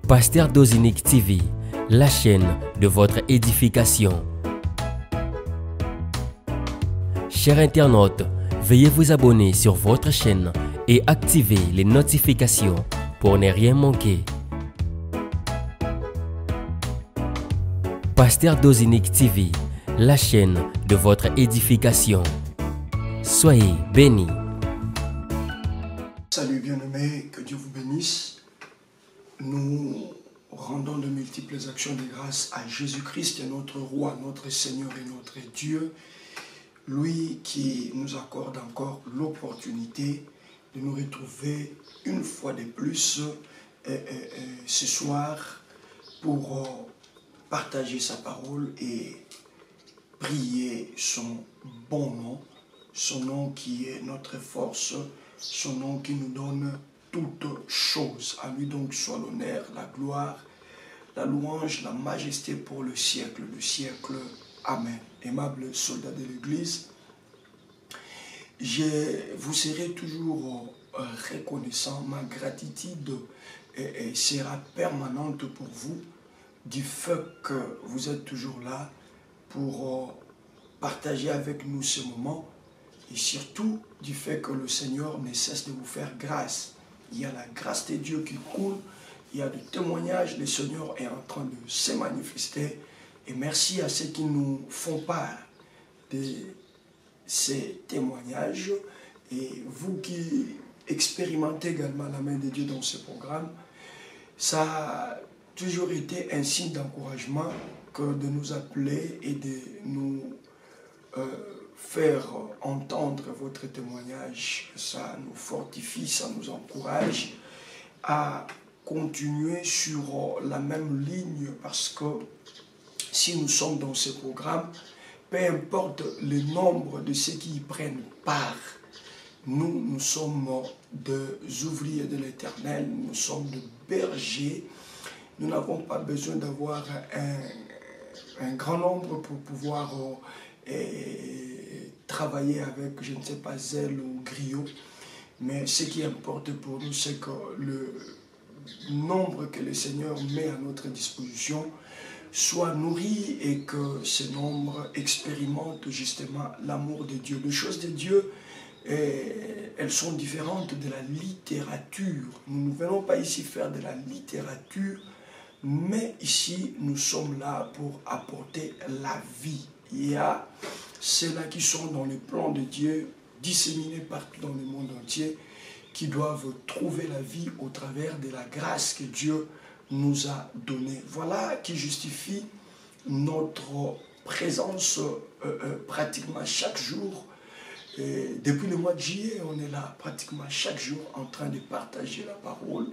Pasteur Dozinique TV, la chaîne de votre édification. Chers internautes, veuillez vous abonner sur votre chaîne et activer les notifications pour ne rien manquer. Pasteur Dozinique TV, la chaîne de votre édification. Soyez bénis. Salut bien-aimés, que Dieu vous bénisse. Nous rendons de multiples actions de grâce à Jésus-Christ, notre Roi, notre Seigneur et notre Dieu. Lui qui nous accorde encore l'opportunité de nous retrouver une fois de plus ce soir pour partager sa parole et prier son bon nom, son nom qui est notre force, son nom qui nous donne toutes choses. À lui donc soit l'honneur, la gloire, la louange, la majesté pour le siècle. Amen. Aimables soldats de l'Église, je vous serai toujours reconnaissant. Ma gratitude sera permanente pour vous du fait que vous êtes toujours là pour partager avec nous ce moment et surtout du fait que le Seigneur ne cesse de vous faire grâce. Il y a la grâce de Dieu qui coule, il y a des témoignages, le Seigneur est en train de se manifester. Et merci à ceux qui nous font part de ces témoignages. Et vous qui expérimentez également la main de Dieu dans ce programme, ça a toujours été un signe d'encouragement que de nous appeler et de nous faire entendre votre témoignage. Ça nous fortifie, ça nous encourage à continuer sur la même ligne, parce que si nous sommes dans ce programme, peu importe le nombre de ceux qui y prennent part, nous sommes des ouvriers de l'Éternel, nous sommes des bergers. Nous n'avons pas besoin d'avoir un grand nombre pour pouvoir travailler avec, je ne sais pas, zèle ou griot. Mais ce qui importe pour nous, c'est que le nombre que le Seigneur met à notre disposition soit nourri et que ce nombre expérimente justement l'amour de Dieu. Les choses de Dieu, elles sont différentes de la littérature. Nous ne venons pas ici faire de la littérature, mais ici, nous sommes là pour apporter la vie. Il y a ceux-là qui sont dans le plan de Dieu, disséminés partout dans le monde entier, qui doivent trouver la vie au travers de la grâce que Dieu nous a donnée. Voilà qui justifie notre présence pratiquement chaque jour. Et depuis le mois de juillet, on est là pratiquement chaque jour en train de partager la parole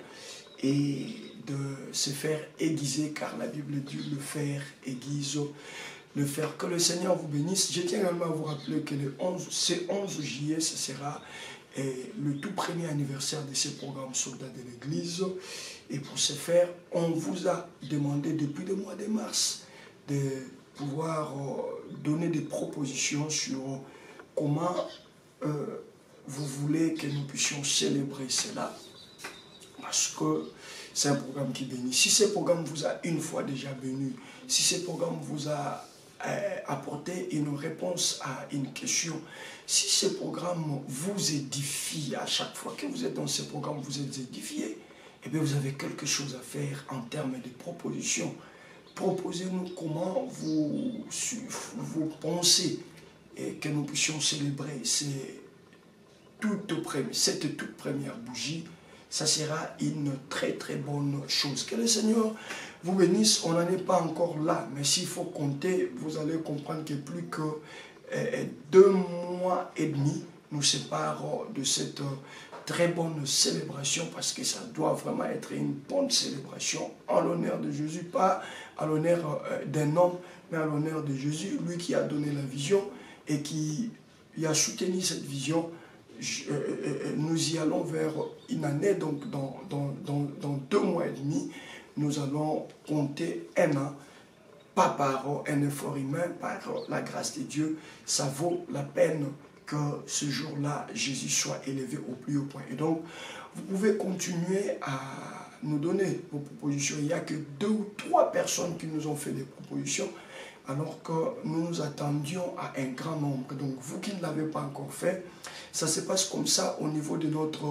et de se faire aiguiser, car la Bible dit le faire aiguise le faire. Que le Seigneur vous bénisse. Je tiens également à vous rappeler que ce 11 juillet, ce sera le tout premier anniversaire de ce programme Soldats de l'Église. Et pour ce faire, on vous a demandé depuis le mois de mars de pouvoir donner des propositions sur comment vous voulez que nous puissions célébrer cela. Parce que c'est un programme qui bénit. Si ce programme vous a une fois déjà béni, si ce programme vous a apporté une réponse à une question, si ce programme vous édifie, à chaque fois que vous êtes dans ce programme, vous êtes édifié, et bien vous avez quelque chose à faire en termes de propositions. Proposez-nous comment vous pensez et que nous puissions célébrer cette toute première bougie. Ça sera une très très bonne chose. Que le Seigneur vous bénisse. On n'en est pas encore là, mais s'il faut compter, vous allez comprendre que plus que 2 mois et demi nous séparent de cette très bonne célébration, parce que ça doit vraiment être une bonne célébration en l'honneur de Jésus, pas à l'honneur d'un homme, mais à l'honneur de Jésus, lui qui a donné la vision et qui a soutenu cette vision. Nous y allons vers une année, donc dans 2 mois et demi, nous allons compter 1 an, pas par un effort humain, par la grâce de Dieu. Ça vaut la peine que ce jour-là, Jésus soit élevé au plus haut point. Et donc, vous pouvez continuer à nous donner vos propositions. Il n'y a que 2 ou 3 personnes qui nous ont fait des propositions, alors que nous nous attendions à un grand nombre. Donc vous qui ne l'avez pas encore fait, ça se passe comme ça au niveau de notre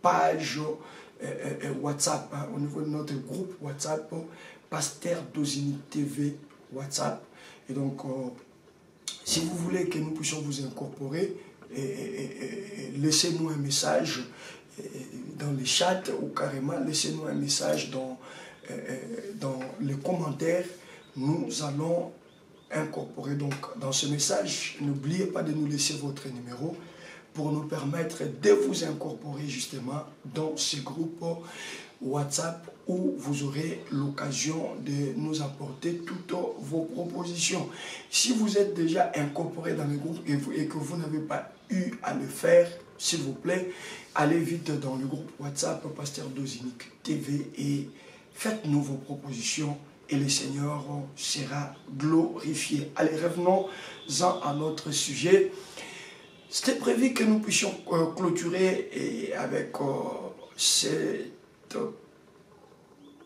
page WhatsApp, hein, au niveau de notre groupe WhatsApp, Pasteur Dozini TV WhatsApp. Et donc, si vous voulez que nous puissions vous incorporer, laissez-nous un message dans les chats ou carrément laissez-nous un message dans les commentaires. Nous allons incorporer. Donc, dans ce message, n'oubliez pas de nous laisser votre numéro pour nous permettre de vous incorporer justement dans ce groupe WhatsApp où vous aurez l'occasion de nous apporter toutes vos propositions. Si vous êtes déjà incorporé dans le groupe et que vous n'avez pas eu à le faire, s'il vous plaît, allez vite dans le groupe WhatsApp Pasteur Dozini TV et faites-nous vos propositions et le Seigneur sera glorifié. Allez, revenons-en à notre sujet. C'était prévu que nous puissions clôturer avec cette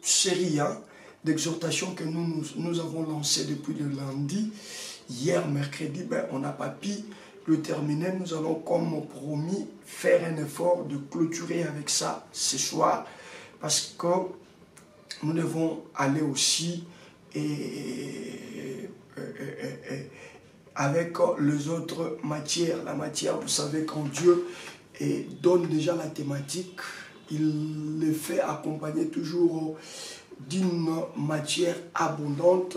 série d'exhortations que nous avons lancée depuis le lundi. Hier, mercredi, on n'a pas pu le terminer. Nous allons, comme promis, faire un effort de clôturer avec ça ce soir parce que nous devons aller aussi avec les autres matières. La matière, vous savez, quand Dieu donne déjà la thématique, il le fait accompagner toujours d'une matière abondante.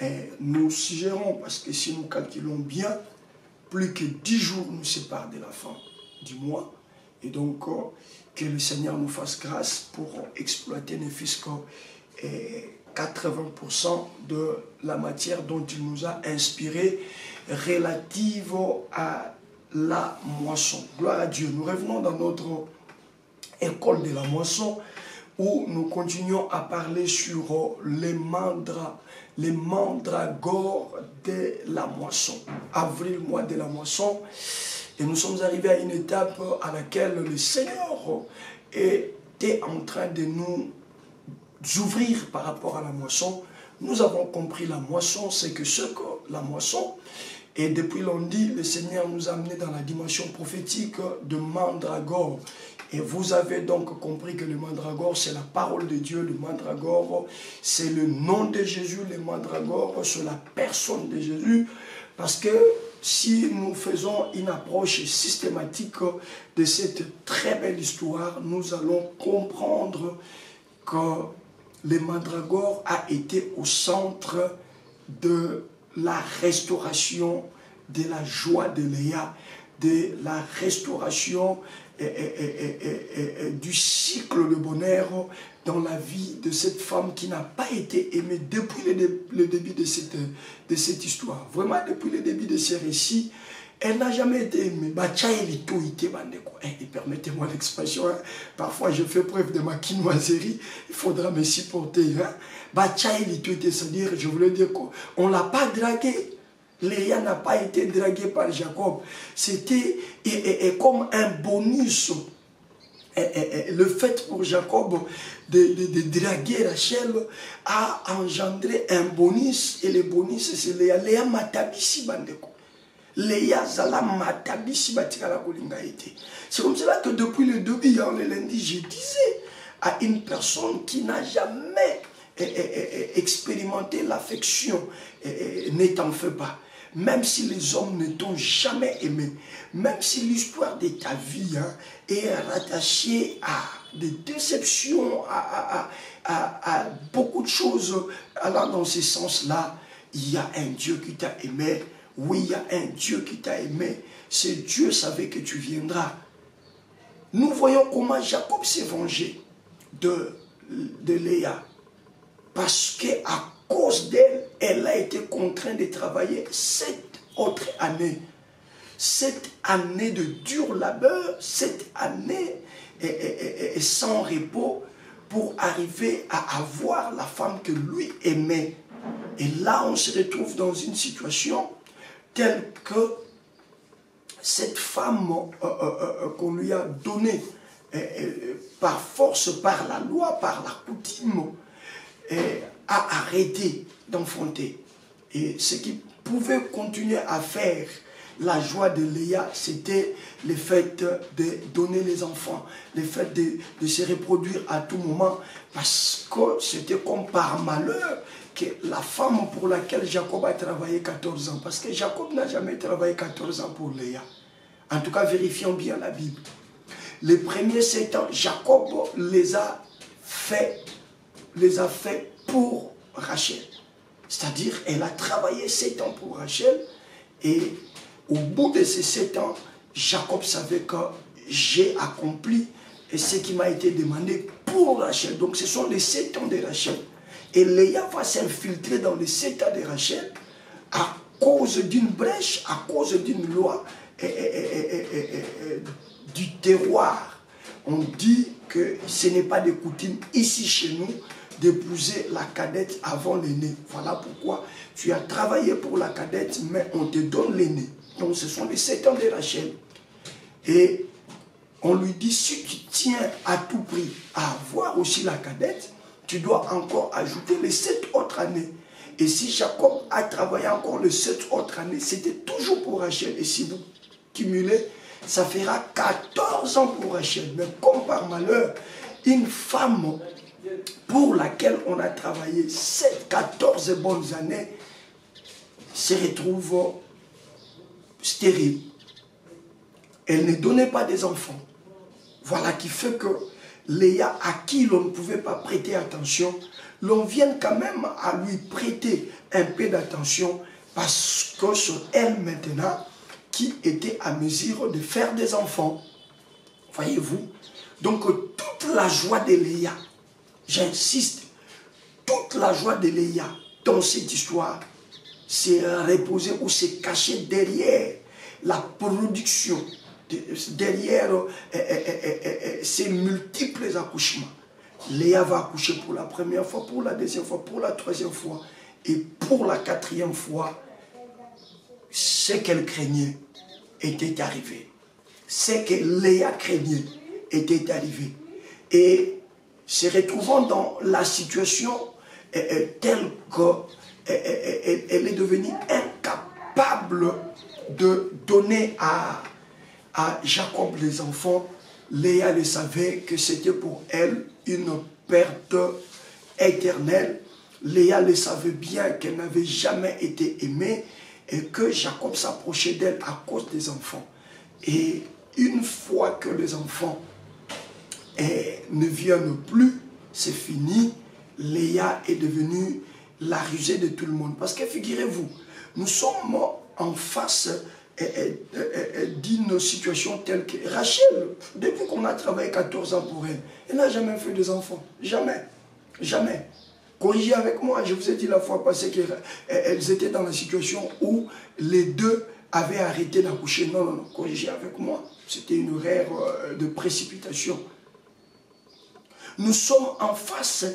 Et nous suggérons, parce que si nous calculons bien, plus que 10 jours nous séparent de la fin du mois. Et donc, que le Seigneur nous fasse grâce pour exploiter ne fût-ce que 80% de la matière dont il nous a inspiré relative à la moisson. Gloire à Dieu. Nous revenons dans notre école de la moisson où nous continuons à parler sur les mandragores de la moisson. Avril, mois de la moisson. Et nous sommes arrivés à une étape à laquelle le Seigneur était en train de nous ouvrir par rapport à la moisson. Nous avons compris la moisson, c'est que ce que la moisson, et depuis lundi, le Seigneur nous a amené dans la dimension prophétique de mandragore. Et vous avez donc compris que le mandragore, c'est la parole de Dieu. Le mandragore, c'est le nom de Jésus. Le mandragore, c'est la personne de Jésus. Parce que si nous faisons une approche systématique de cette très belle histoire, nous allons comprendre que le mandragore a été au centre de la restauration de la joie de Léa, de la restauration du cycle de bonheur dans la vie de cette femme qui n'a pas été aimée depuis le début de cette histoire. Vraiment, depuis le début de ce récit, elle n'a jamais été aimée. Et permettez-moi l'expression, parfois je fais preuve de ma quinoiserie, il faudra me supporter. C'est-à-dire, je voulais dire qu'on ne l'a pas draguée. Léa n'a pas été draguée par Jacob. C'était comme un bonus. Le fait pour Jacob de draguer Rachel a engendré un bonus. Et le bonus, c'est Léa. Léa matabisi bandeko. Léa zala matabisi batikala kolinga été. C'est comme cela que depuis le début, le lundi, je disais à une personne qui n'a jamais expérimenté l'affection, ne t'en fais pas. Même si les hommes ne t'ont jamais aimé, même si l'histoire de ta vie est rattachée à des déceptions, à beaucoup de choses allant dans ce sens-là, il y a un Dieu qui t'a aimé. Oui, il y a un Dieu qui t'a aimé. Ce Dieu savait que tu viendras. Nous voyons comment Jacob s'est vengé de Léa. Parce qu'à cause d'elle, elle a été contrainte de travailler 7 autres années. 7 années de dur labeur, 7 années sans repos pour arriver à avoir la femme que lui aimait. Et là, on se retrouve dans une situation telle que cette femme qu'on lui a donnée par force, par la loi, par la coutume, a arrêté d'enfanter. Et ce qui pouvait continuer à faire la joie de Léa, c'était le fait de donner les enfants, le fait de se reproduire à tout moment, parce que c'était comme par malheur que la femme pour laquelle Jacob a travaillé 14 ans, parce que Jacob n'a jamais travaillé 14 ans pour Léa. En tout cas, vérifions bien la Bible. Les premiers 7 ans, Jacob les a fait pour Rachel. C'est-à-dire, elle a travaillé 7 ans pour Rachel, et au bout de ces 7 ans, Jacob savait que j'ai accompli ce qui m'a été demandé pour Rachel. Donc ce sont les 7 ans de Rachel. Et Léa va s'infiltrer dans les 7 ans de Rachel à cause d'une brèche, à cause d'une loi du terroir. On dit que ce n'est pas de coutume ici chez nous d'épouser la cadette avant l'aîné. Voilà pourquoi tu as travaillé pour la cadette, mais on te donne l'aîné. Donc ce sont les 7 ans de Rachel. Et on lui dit, si tu tiens à tout prix à avoir aussi la cadette, tu dois encore ajouter les 7 autres années. Et si Jacob a travaillé encore les 7 autres années, c'était toujours pour Rachel. Et si vous cumulez, ça fera 14 ans pour Rachel. Mais comme par malheur, une femme pour laquelle on a travaillé 14 bonnes années se retrouve stérile. Elle ne donnait pas des enfants. Voilà qui fait que Léa, à qui l'on ne pouvait pas prêter attention, l'on vient quand même à lui prêter un peu d'attention parce que c'est elle maintenant qui était à mesure de faire des enfants. Voyez-vous? Donc toute la joie de Léa, j'insiste, toute la joie de Léa dans cette histoire s'est reposée ou s'est cachée derrière la production, derrière ces multiples accouchements. Léa va accoucher pour la première fois, pour la deuxième fois, pour la troisième fois et pour la quatrième fois. Ce qu'elle craignait était arrivé. Ce que Léa craignait était arrivé. Et se retrouvant dans la situation telle qu'elle est devenue incapable de donner à Jacob les enfants, Léa le savait que c'était pour elle une perte éternelle. Léa le savait bien qu'elle n'avait jamais été aimée et que Jacob s'approchait d'elle à cause des enfants. Et une fois que les enfants ne viennent plus, c'est fini. Léa est devenue la rusée de tout le monde. Parce que figurez-vous, nous sommes en face d'une situation telle que Rachel, depuis qu'on a travaillé 14 ans pour elle, elle n'a jamais fait des enfants. Jamais. Jamais. Corrigez avec moi, je vous ai dit la fois passée qu'elles étaient dans la situation où les deux avaient arrêté d'accoucher. Non, non, non, corrigez avec moi. C'était une erreur de précipitation. Nous sommes en face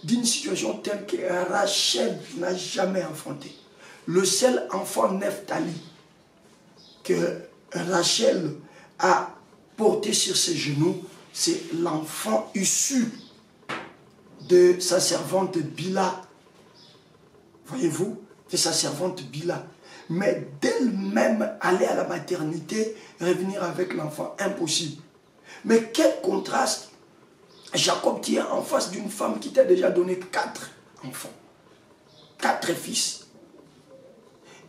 d'une situation telle que Rachel n'a jamais enfanté. Le seul enfant Nephtali que Rachel a porté sur ses genoux, c'est l'enfant issu de sa servante Bila. Voyez-vous, de sa servante Bila. Mais d'elle-même aller à la maternité, revenir avec l'enfant, impossible. Mais quel contraste! Jacob tient en face d'une femme qui t'a déjà donné 4 enfants, 4 fils.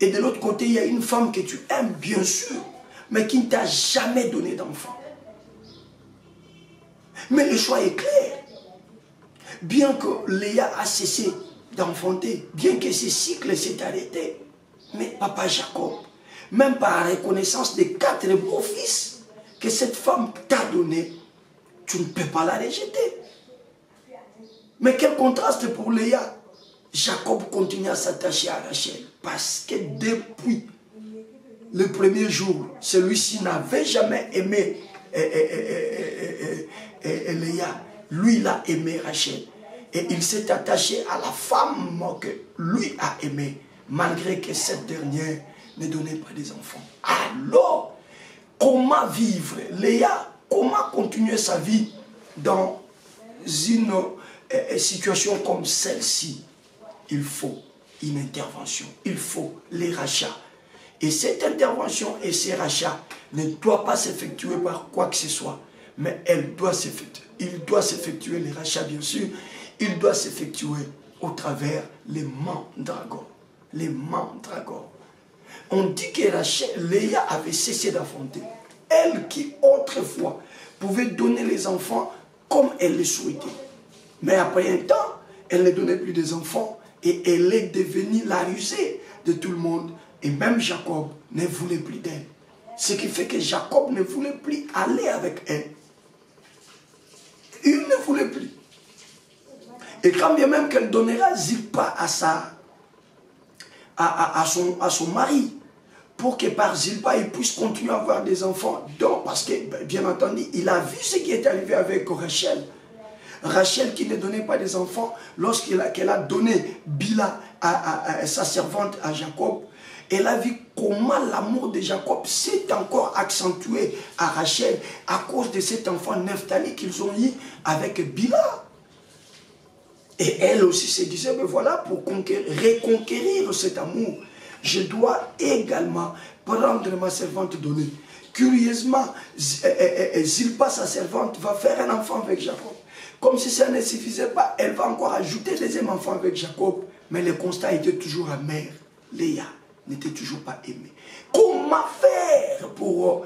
Et de l'autre côté, il y a une femme que tu aimes, bien sûr, mais qui ne t'a jamais donné d'enfant. Mais le choix est clair. Bien que Léa a cessé d'enfanter, bien que ce cycle s'est arrêté, mais papa Jacob, même par reconnaissance des 4 beaux-fils que cette femme t'a donné, tu ne peux pas la rejeter. Mais quel contraste pour Léa. Jacob continue à s'attacher à Rachel. Parce que depuis le premier jour, celui-ci n'avait jamais aimé Léa. Lui, il a aimé Rachel. Et il s'est attaché à la femme que lui a aimée, malgré que cette dernière ne donnait pas des enfants. Alors, comment vivre? Léa comment continuer sa vie dans une situation comme celle-ci? Il faut une intervention, il faut les rachats. Et cette intervention et ces rachats ne doivent pas s'effectuer par quoi que ce soit, mais elle doit s'effectuer. Il doit s'effectuer, les rachats bien sûr, il doit s'effectuer au travers les mandragores. Les mandragores. On dit que Léa avait cessé d'enfanter. Elle qui autrefois pouvait donner les enfants comme elle le souhaitait. Mais après un temps, elle ne donnait plus des enfants et elle est devenue la rusée de tout le monde. Et même Jacob ne voulait plus d'elle. Ce qui fait que Jacob ne voulait plus aller avec elle. Il ne voulait plus. Et quand bien même qu'elle donnera Zilpa à son mari, pour que par Zilpa, il puisse continuer à avoir des enfants. Donc, parce que, bien entendu, il a vu ce qui est arrivé avec Rachel. Rachel qui ne donnait pas des enfants, lorsqu'elle a donné Bila à sa servante à Jacob, elle a vu comment l'amour de Jacob s'est encore accentué à Rachel à cause de cet enfant Nephtali qu'ils ont eu avec Bila. Et elle aussi se disait, mais voilà, pour reconquérir cet amour, je dois également prendre ma servante donnée. Curieusement, Zilpa, sa servante, va faire un enfant avec Jacob. Comme si ça ne suffisait pas, elle va encore ajouter le deuxième enfant avec Jacob. Mais le constat était toujours amer. Léa n'était toujours pas aimée. Comment faire pour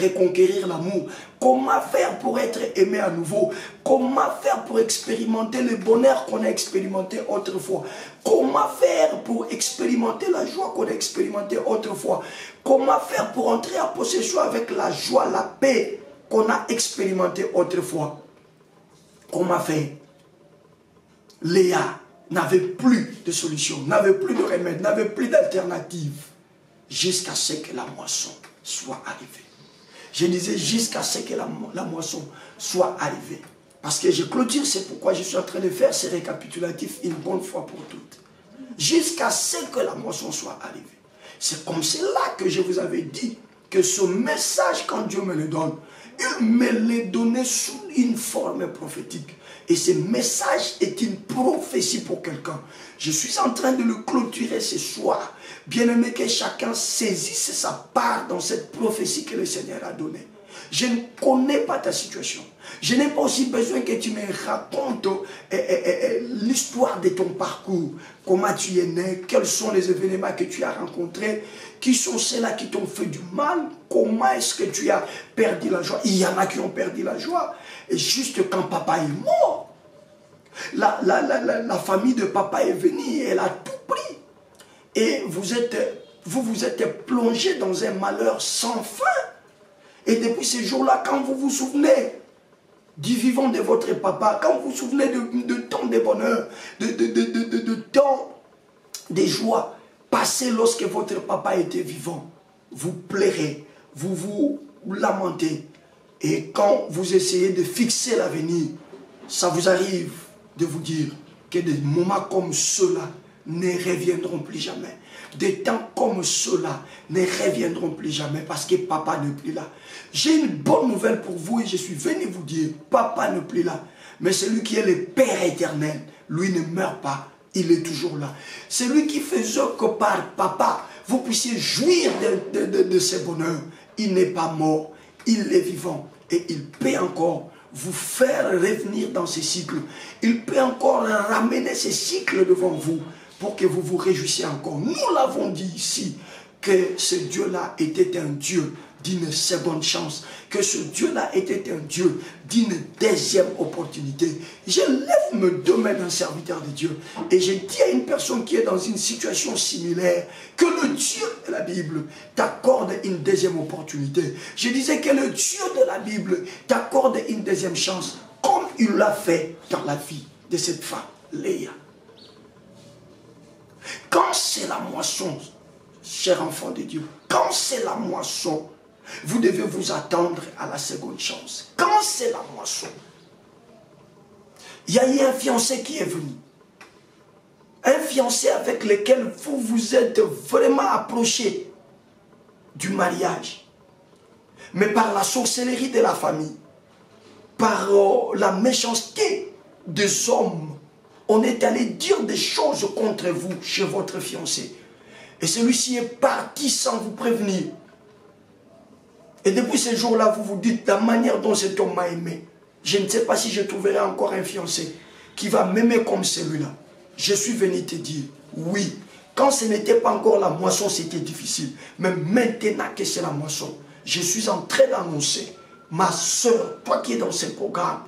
reconquérir l'amour? Comment faire pour être aimé à nouveau? Comment faire pour expérimenter le bonheur qu'on a expérimenté autrefois? Comment faire pour expérimenter la joie qu'on a expérimenté autrefois? Comment faire pour entrer en possession avec la joie, la paix qu'on a expérimenté autrefois? Comment faire? Léa n'avait plus de solution, n'avait plus de remède, n'avait plus d'alternative, jusqu'à ce que la moisson soit arrivée. Je disais jusqu'à ce que la moisson soit arrivée. Parce que je clôture, c'est pourquoi je suis en train de faire ces récapitulatifs une bonne fois pour toutes. Jusqu'à ce que la moisson soit arrivée. C'est comme cela que je vous avais dit que ce message, quand Dieu me le donne, il me l'a donné sous une forme prophétique. Et ce message est une prophétie pour quelqu'un. Je suis en train de le clôturer ce soir. Bien aimé, que chacun saisisse sa part dans cette prophétie que le Seigneur a donnée. Je ne connais pas ta situation. Je n'ai pas aussi besoin que tu me racontes l'histoire de ton parcours. Comment tu es né, quels sont les événements que tu as rencontrés, qui sont ceux-là qui t'ont fait du mal, comment est-ce que tu as perdu la joie. Il y en a qui ont perdu la joie. Et juste quand papa est mort, la famille de papa est venue, elle a tout pris. Et vous êtes plongé dans un malheur sans fin. Et depuis ce jour-là, quand vous vous souvenez du vivant de votre papa, quand vous vous souvenez de tant de bonheur, de tant de joie passées lorsque votre papa était vivant, vous pleurez, vous vous lamentez. Et quand vous essayez de fixer l'avenir, ça vous arrive de vous dire que des moments comme ceux-là ne reviendront plus jamais. Des temps comme ceux-là ne reviendront plus jamais parce que papa n'est plus là. J'ai une bonne nouvelle pour vous et je suis venu vous dire, papa n'est plus là. Mais celui qui est le Père éternel, lui ne meurt pas, il est toujours là. Celui qui faisait que par papa, vous puissiez jouir de ce bonheur, il n'est pas mort, il est vivant et il peut encore vous faire revenir dans ces cycles. Il peut encore ramener ces cycles devant vous pour que vous vous réjouissiez encore. Nous l'avons dit ici, que ce Dieu-là était un Dieu d'une seconde chance, que ce Dieu-là était un Dieu d'une deuxième opportunité. Je lève mes deux mains d'un serviteur de Dieu et je dis à une personne qui est dans une situation similaire que le Dieu de la Bible t'accorde une deuxième opportunité. Je disais que le Dieu de la Bible t'accorde une deuxième chance, comme il l'a fait dans la vie de cette femme, Léa. Quand c'est la moisson, cher enfant de Dieu, quand c'est la moisson, vous devez vous attendre à la seconde chance. Quand c'est la moisson, il y a eu un fiancé qui est venu. Un fiancé avec lequel vous vous êtes vraiment approché du mariage. mais par la sorcellerie de la famille, par la méchanceté des hommes, on est allé dire des choses contre vous chez votre fiancé. Et celui-ci est parti sans vous prévenir. Et depuis ce jour-là, vous vous dites, la manière dont cet homme m'a aimé, je ne sais pas si je trouverai encore un fiancé qui va m'aimer comme celui-là. Je suis venu te dire, oui, quand ce n'était pas encore la moisson, c'était difficile. Mais maintenant que c'est la moisson, je suis en train d'annoncer, ma soeur, toi qui es dans ce programme,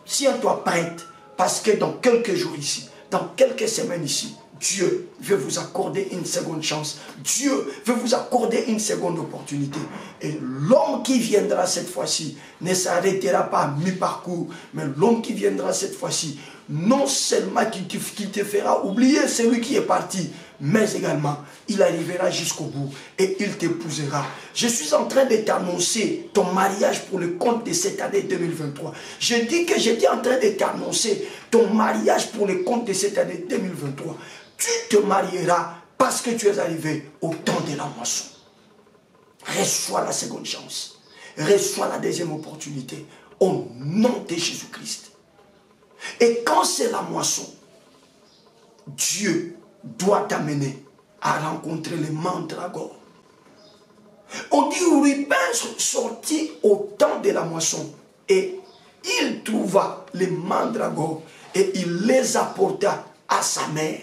tiens-toi prête, parce que dans quelques jours ici, dans quelques semaines ici, Dieu veut vous accorder une seconde chance. Dieu veut vous accorder une seconde opportunité. Et l'homme qui viendra cette fois-ci ne s'arrêtera pas à mi-parcours, mais l'homme qui viendra cette fois-ci, non seulement qui te fera oublier celui qui est parti, mais également, il arrivera jusqu'au bout et il t'épousera. Je suis en train de t'annoncer ton mariage pour le compte de cette année 2023. Je dis que j'étais en train de t'annoncer ton mariage pour le compte de cette année 2023. Tu te marieras parce que tu es arrivé au temps de la moisson. Reçois la seconde chance. Reçois la deuxième opportunité au nom de Jésus-Christ. Et quand c'est la moisson, Dieu doit t'amener à rencontrer les mandragores. On dit Ruben sortit au temps de la moisson et il trouva les mandragores et il les apporta à sa mère.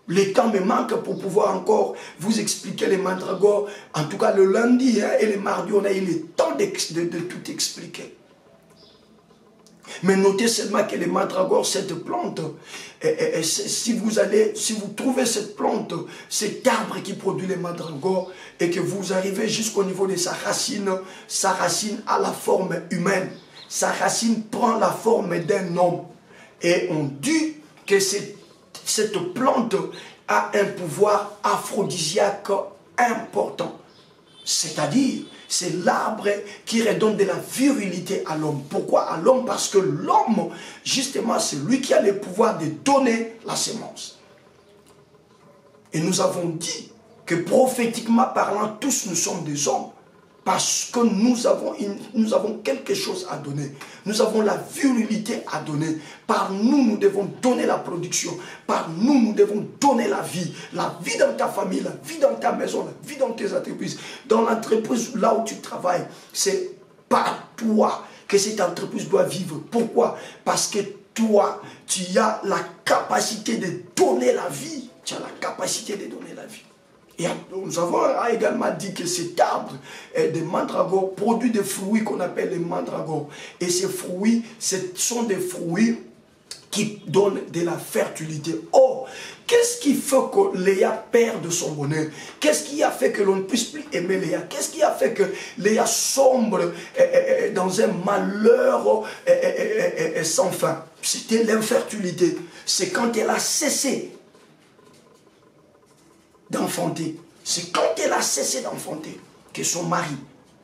Le temps me manque pour pouvoir encore vous expliquer les mandragores. En tout cas, le lundi et le mardi, on a eu le temps de tout expliquer. Mais notez seulement que les mandragores, cette plante, si vous trouvez cette plante, cet arbre qui produit les mandragores, et que vous arrivez jusqu'au niveau de sa racine a la forme humaine. Sa racine prend la forme d'un homme. Et on dit que cette plante a un pouvoir aphrodisiaque important. C'est-à-dire, c'est l'arbre qui redonne de la virilité à l'homme. Pourquoi à l'homme? Parce que l'homme, justement, c'est lui qui a le pouvoir de donner la semence. Et nous avons dit que prophétiquement parlant, tous nous sommes des hommes. Parce que nous avons quelque chose à donner. Nous avons la virilité à donner. Par nous, nous devons donner la production. Par nous, nous devons donner la vie. La vie dans ta famille, la vie dans ta maison, la vie dans tes entreprises. Dans l'entreprise, là où tu travailles, c'est par toi que cette entreprise doit vivre. Pourquoi? Parce que toi, tu as la capacité de donner la vie. Tu as la capacité de donner la vie. Et nous avons également dit que cet arbre des mandragores produit des fruits qu'on appelle les mandragores. Et ces fruits, ce sont des fruits qui donnent de la fertilité. Oh, qu'est-ce qui fait que Léa perde son bonheur? Qu'est-ce qui a fait que l'on ne puisse plus aimer Léa? Qu'est-ce qui a fait que Léa sombre dans un malheur sans fin? C'était l'infertilité. C'est quand elle a cessé d'enfanter. C'est quand elle a cessé d'enfanter que son mari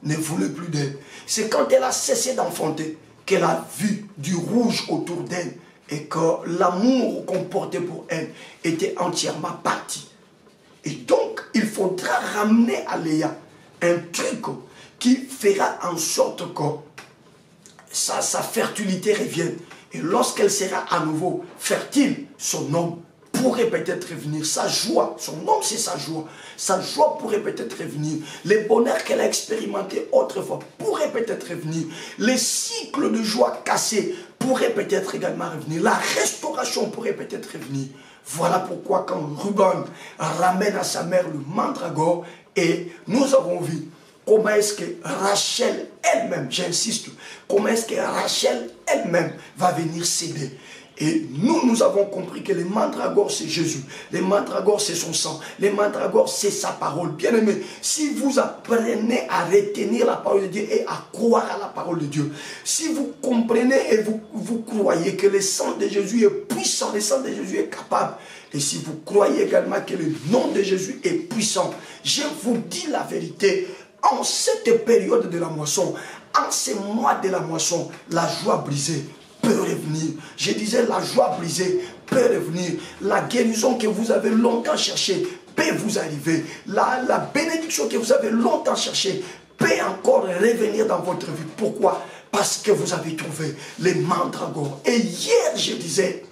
ne voulait plus d'elle. C'est quand elle a cessé d'enfanter qu'elle a vu du rouge autour d'elle et que l'amour qu'on portait pour elle était entièrement parti. Et donc, il faudra ramener à Léa un truc qui fera en sorte que sa fertilité revienne. Et lorsqu'elle sera à nouveau fertile, son homme pourrait peut-être revenir. Sa joie, son homme c'est sa joie. Sa joie pourrait peut-être revenir. Le bonheur qu'elle a expérimenté autrefois pourrait peut-être revenir. Les cycles de joie cassés pourraient peut-être également revenir. La restauration pourrait peut-être revenir. Voilà pourquoi quand Ruben ramène à sa mère le mandragore, et nous avons vu comment est-ce que Rachel elle-même, j'insiste, comment est-ce que Rachel elle-même va venir céder. Et nous avons compris que les mandragores, c'est Jésus. Les mandragores, c'est son sang. Les mandragores, c'est sa parole. Bien aimé, si vous apprenez à retenir la parole de Dieu et à croire à la parole de Dieu, si vous comprenez et vous croyez que le sang de Jésus est puissant, le sang de Jésus est capable, et si vous croyez également que le nom de Jésus est puissant, je vous dis la vérité, en cette période de la moisson, en ces mois de la moisson, la joie brisée peut revenir. Je disais, la joie brisée peut revenir. La guérison que vous avez longtemps cherchée peut vous arriver. La bénédiction que vous avez longtemps cherchée peut encore revenir dans votre vie. Pourquoi? Parce que vous avez trouvé les mandragores. Et hier, je disais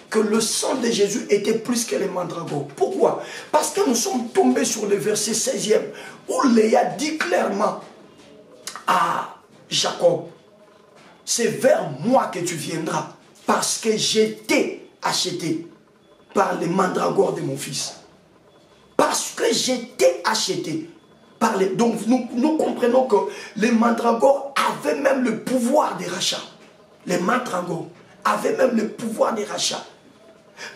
que le sang de Jésus était plus que les mandragores. Pourquoi? Parce que nous sommes tombés sur le verset 16e, où Léa dit clairement à Jacob, c'est vers moi que tu viendras, parce que j'étais acheté par les mandragores de mon fils. Parce que j'étais acheté par les... Donc nous comprenons que les mandragores avaient même le pouvoir de rachat. Les mandragores avaient même le pouvoir de rachat.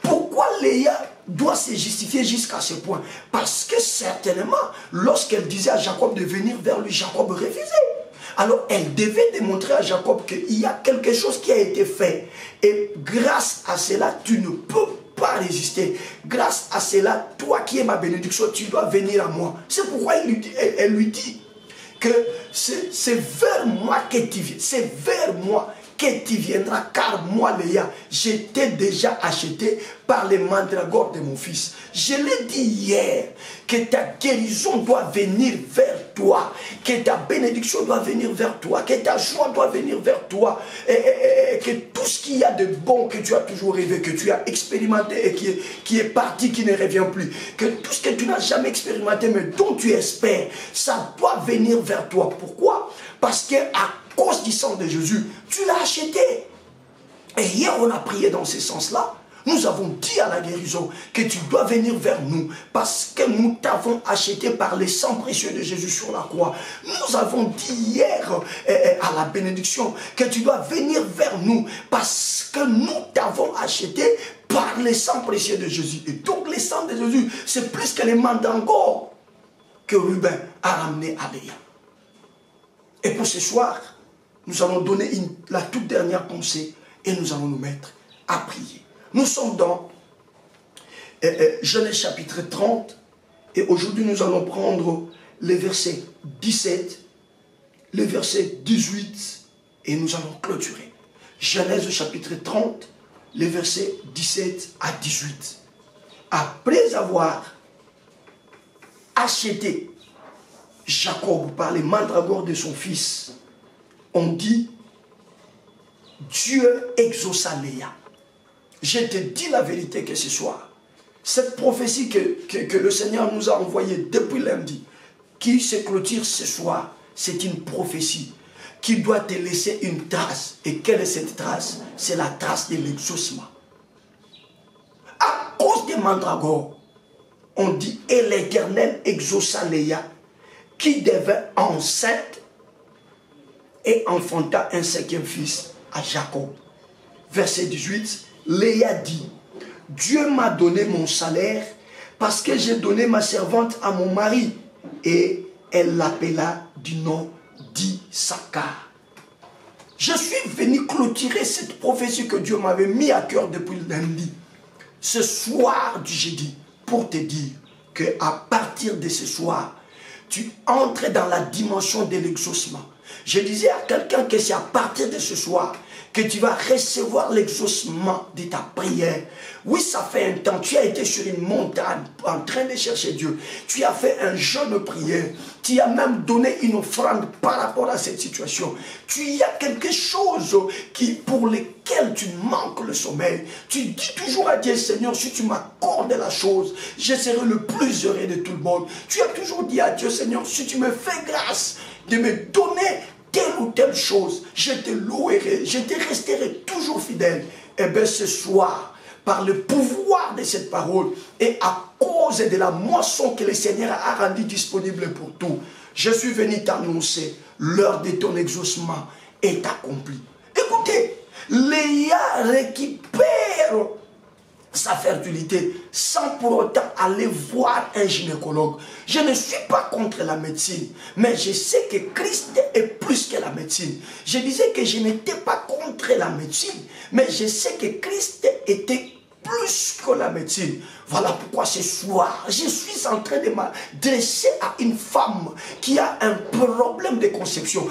Pourquoi Léa doit se justifier jusqu'à ce point? Parce que certainement, lorsqu'elle disait à Jacob de venir vers lui, Jacob refusait. Alors elle devait démontrer à Jacob qu'il y a quelque chose qui a été fait. Et grâce à cela, tu ne peux pas résister. Grâce à cela, toi qui es ma bénédiction, tu dois venir à moi. C'est pourquoi elle lui dit que c'est vers moi que tu viens. C'est vers moi que tu viendras, car moi, Léa, j'étais déjà acheté par les mandragores de mon fils. Je l'ai dit hier, que ta guérison doit venir vers toi, que ta bénédiction doit venir vers toi, que ta joie doit venir vers toi, et que tout ce qu'il y a de bon que tu as toujours rêvé, que tu as expérimenté et qui est parti, qui ne revient plus, que tout ce que tu n'as jamais expérimenté, mais dont tu espères, ça doit venir vers toi. Pourquoi? Parce que à cause du sang de Jésus, tu l'as acheté. Et hier, on a prié dans ce sens-là. Nous avons dit à la guérison que tu dois venir vers nous parce que nous t'avons acheté par le sang précieux de Jésus sur la croix. Nous avons dit hier à la bénédiction que tu dois venir vers nous parce que nous t'avons acheté par le sang précieux de Jésus. Et donc le sang de Jésus, c'est plus que les mandragores que Ruben a ramené à Léa. Et pour ce soir, nous allons donner la toute dernière pensée et nous allons nous mettre à prier. Nous sommes dans Genèse chapitre 30 et aujourd'hui nous allons prendre les versets 17, les versets 18 et nous allons clôturer. Genèse chapitre 30, les versets 17 à 18. Après avoir acheté Jacob par les mandragores de son fils, on dit Dieu exauça Léa. Je te dis la vérité que ce soir, cette prophétie que le Seigneur nous a envoyée depuis lundi, qui se clôture ce soir, c'est une prophétie qui doit te laisser une trace. Et quelle est cette trace? C'est la trace de l'exaucement. À cause des mandragores, on dit et l'Éternel exauça Léa, qui devint enceinte et enfanta un cinquième fils à Jacob. Verset 18, Léa dit, Dieu m'a donné mon salaire parce que j'ai donné ma servante à mon mari. Et elle l'appela du nom d'Issachar. Je suis venu clôturer cette prophétie que Dieu m'avait mis à cœur depuis le lundi, ce soir du jeudi, pour te dire qu'à partir de ce soir, tu entres dans la dimension de l'exaucement. Je disais à quelqu'un que c'est à partir de ce soir que tu vas recevoir l'exaucement de ta prière. Oui, ça fait un temps. Tu as été sur une montagne en train de chercher Dieu. Tu as fait un jeûne de prière. Tu as même donné une offrande par rapport à cette situation. Tu y a quelque chose pour lequel tu manques le sommeil. Tu dis toujours à Dieu, Seigneur, si tu m'accordes la chose, je serai le plus heureux de tout le monde. Tu as toujours dit à Dieu, Seigneur, si tu me fais grâce de me donner telle ou telle chose, je te louerai, je te resterai toujours fidèle. Et bien ce soir, par le pouvoir de cette parole et à cause de la moisson que le Seigneur a rendue disponible pour tout, je suis venu t'annoncer, l'heure de ton exaucement est accomplie. Écoutez, Léa récupère sa fertilité sans pour autant aller voir un gynécologue. Je ne suis pas contre la médecine, mais je sais que Christ est plus que la médecine. Je disais que je n'étais pas contre la médecine, mais je sais que Christ était plus que la médecine. Voilà pourquoi ce soir, je suis en train de m'adresser à une femme qui a un problème de conception.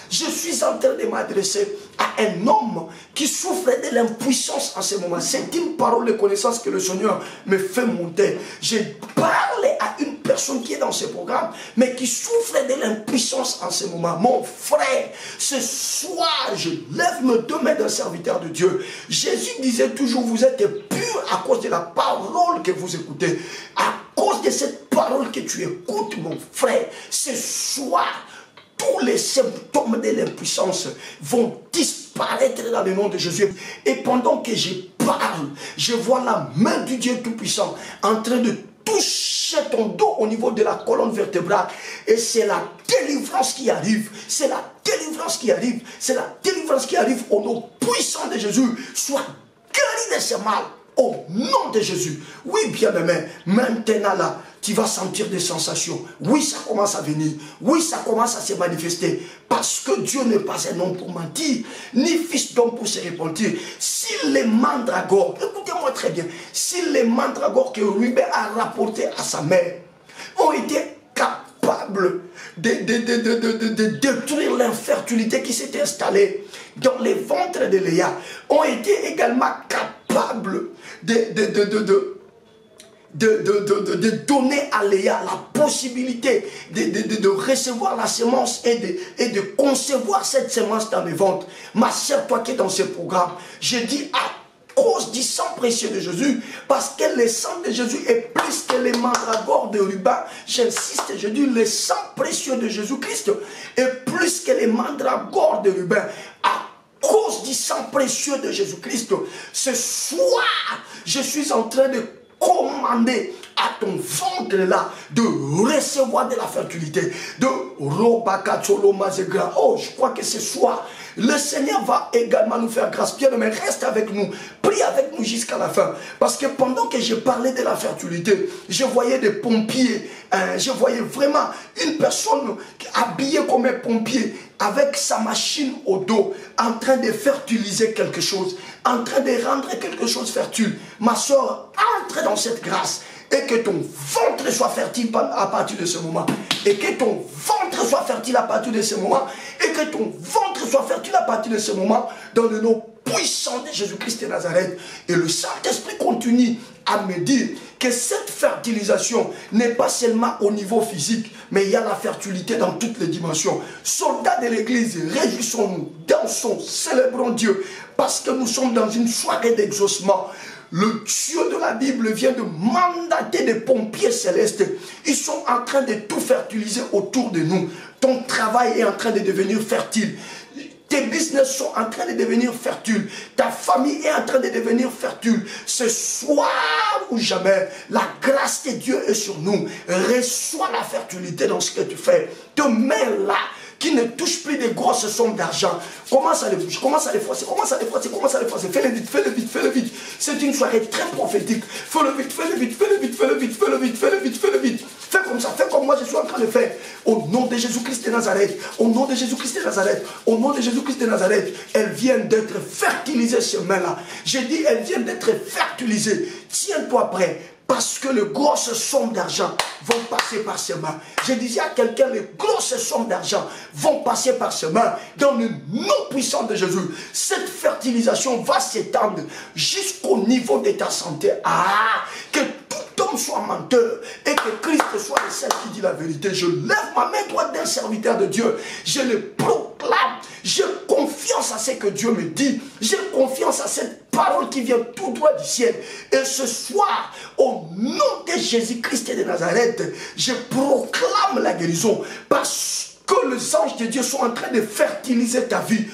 Je suis en train de m'adresser à un homme qui souffre de l'impuissance en ce moment. C'est une parole de connaissance que le Seigneur me fait monter. Je parle à une personne personne qui est dans ce programme, mais qui souffre de l'impuissance en ce moment. Mon frère, ce soir, je lève mes deux mains d'un serviteur de Dieu. Jésus disait toujours, vous êtes pur à cause de la parole que vous écoutez. À cause de cette parole que tu écoutes, mon frère, ce soir, tous les symptômes de l'impuissance vont disparaître dans le nom de Jésus. Et pendant que je parle, je vois la main du Dieu Tout-Puissant en train de toucher ton dos au niveau de la colonne vertébrale. Et c'est la délivrance qui arrive. C'est la délivrance qui arrive. C'est la délivrance qui arrive au nom puissant de Jésus. Sois guéri de ce mal. Au nom de Jésus. Oui, bien-aimé, maintenant là, tu vas sentir des sensations. Oui, ça commence à venir. Oui, ça commence à se manifester. Parce que Dieu n'est pas un homme pour mentir, ni fils d'homme pour se repentir. Si les mandragores, écoutez-moi très bien, si les mandragores que Ruben a rapportés à sa mère ont été capables de détruire l'infertilité qui s'était installée dans les ventres de Léa, ont été également capables de donner à Léa la possibilité de recevoir la semence et de concevoir cette semence dans les ventres. Ma sœur, toi qui es dans ce programme, je dis à cause du sang précieux de Jésus, parce que le sang de Jésus est plus que les mandragores de Ruben. J'insiste, je dis le sang précieux de Jésus-Christ est plus que les mandragores de Ruben. À cause du sang précieux de Jésus-Christ, ce soir, je suis en train de commander à ton ventre là de recevoir de la fertilité, de Robakatsolomazegra. Oh, je crois que ce soir, le Seigneur va également nous faire grâce. Bien, mais reste avec nous, prie avec nous jusqu'à la fin. Parce que pendant que je parlais de la fertilité, je voyais des pompiers, je voyais vraiment une personne habillée comme un pompier, avec sa machine au dos, en train de fertiliser quelque chose, en train de rendre quelque chose fertile. Ma soeur, entre dans cette grâce et que ton ventre soit fertile à partir de ce moment. Et que ton ventre soit fertile à partir de ce moment. Et que ton ventre soit fertile à partir de ce moment dans le nom puissant de Jésus-Christ de Nazareth. Et le Saint-Esprit continue à me dire que cette fertilisation n'est pas seulement au niveau physique, mais il y a la fertilité dans toutes les dimensions. Soldats de l'église, réjouissons-nous, dansons, célébrons Dieu, parce que nous sommes dans une soirée d'exaucement. Le Dieu de la Bible vient de mandater des pompiers célestes. Ils sont en train de tout fertiliser autour de nous. Ton travail est en train de devenir fertile. Tes business sont en train de devenir fertiles. Ta famille est en train de devenir fertile. Ce soir ou jamais, la grâce de Dieu est sur nous. Reçois la fertilité dans ce que tu fais. Te mets là, qui ne touche plus des grosses sommes d'argent. Commence à les froisser, commence à les froisser, commence à les froisser, commence à les froisser. Fais-le vite, fais-le vite, fais-le vite. C'est une soirée très prophétique. Fais-le vite, fais-le vite, fais-le vite, fais-le vite, fais-le vite, fais-le vite, fais-le vite. Fais comme ça, fais comme moi je suis en train de faire. Au nom de Jésus-Christ de Nazareth, au nom de Jésus-Christ de Nazareth, au nom de Jésus-Christ de Nazareth, elles viennent d'être fertilisées ces mains-là. J'ai dit, elles viennent d'être fertilisées. Tiens-toi prêt. Parce que les grosses sommes d'argent vont passer par ses mains. Je disais à quelqu'un, les grosses sommes d'argent vont passer par ses mains. Dans le nom puissant de Jésus, cette fertilisation va s'étendre jusqu'au niveau de ta santé. Ah, que tout homme soit menteur et que Christ soit le seul qui dit la vérité. Je lève ma main droite d'un serviteur de Dieu. Je le proclame. J'ai confiance à ce que Dieu me dit. J'ai confiance à cette parole qui vient tout droit du ciel. Et ce soir, au nom de Jésus-Christ de Nazareth, je proclame la guérison parce que les anges de Dieu sont en train de fertiliser ta vie.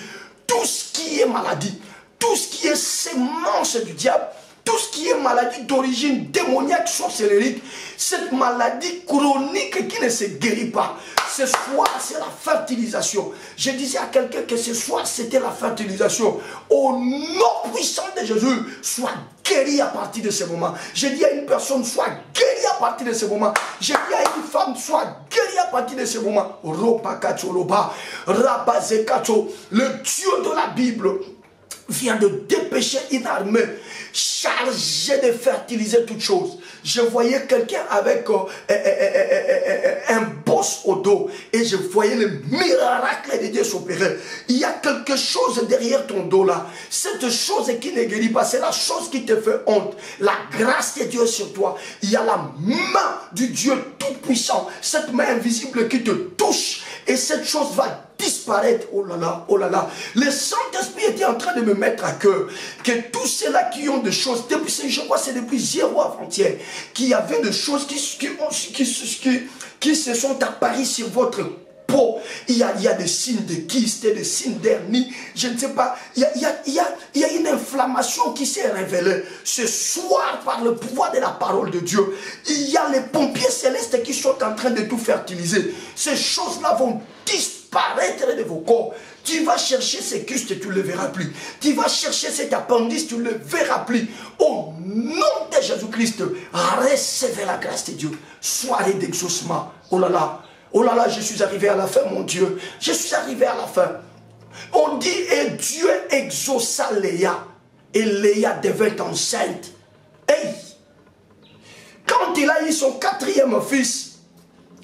Tout ce qui est maladie, tout ce qui est sémence du diable, tout ce qui est maladie d'origine démoniaque, sorcellerie, cette maladie chronique qui ne se guérit pas, ce soir c'est la fertilisation. Je disais à quelqu'un que ce soir c'était la fertilisation. Au nom puissant de Jésus, sois guéri à partir de ce moment. Je dis à une personne, sois guéri à partir de ce moment. Je dis à une femme, sois guéri à partir de ce moment. Le Dieu de la Bible vient de dépêcher une armée chargée de fertiliser toutes choses. Je voyais quelqu'un avec un boss au dos et je voyais le miracle de Dieu s'opérer. Il y a quelque chose derrière ton dos là. Cette chose qui ne guérit pas, c'est la chose qui te fait honte. La grâce de Dieu sur toi. Il y a la main du Dieu tout-puissant, cette main invisible qui te touche et cette chose va disparaître. Oh là là, oh là là. Le Saint-Esprit était en train de me mettre à cœur que tous ceux-là qui ont des choses, depuis, je crois que c'est depuis 0 avant-hier, qu'il y avait des choses qui se sont apparues sur votre peau. Il y a des signes de kyste, des signes d'hernie, je ne sais pas. Il y a une inflammation qui s'est révélée. Ce soir, par le pouvoir de la parole de Dieu, il y a les pompiers célestes qui sont en train de tout fertiliser. Ces choses-là vont disparaître de vos corps. Tu vas chercher ces kystes, tu ne le verras plus. Tu vas chercher cet appendice, tu ne le verras plus. Au nom de Jésus-Christ, recevez la grâce de Dieu. Soirée d'exaucement. Oh là là, je suis arrivé à la fin, mon Dieu. Je suis arrivé à la fin. On dit, et Dieu exauça Léa. Et Léa devint enceinte. Hey! Quand il a eu son 4e fils,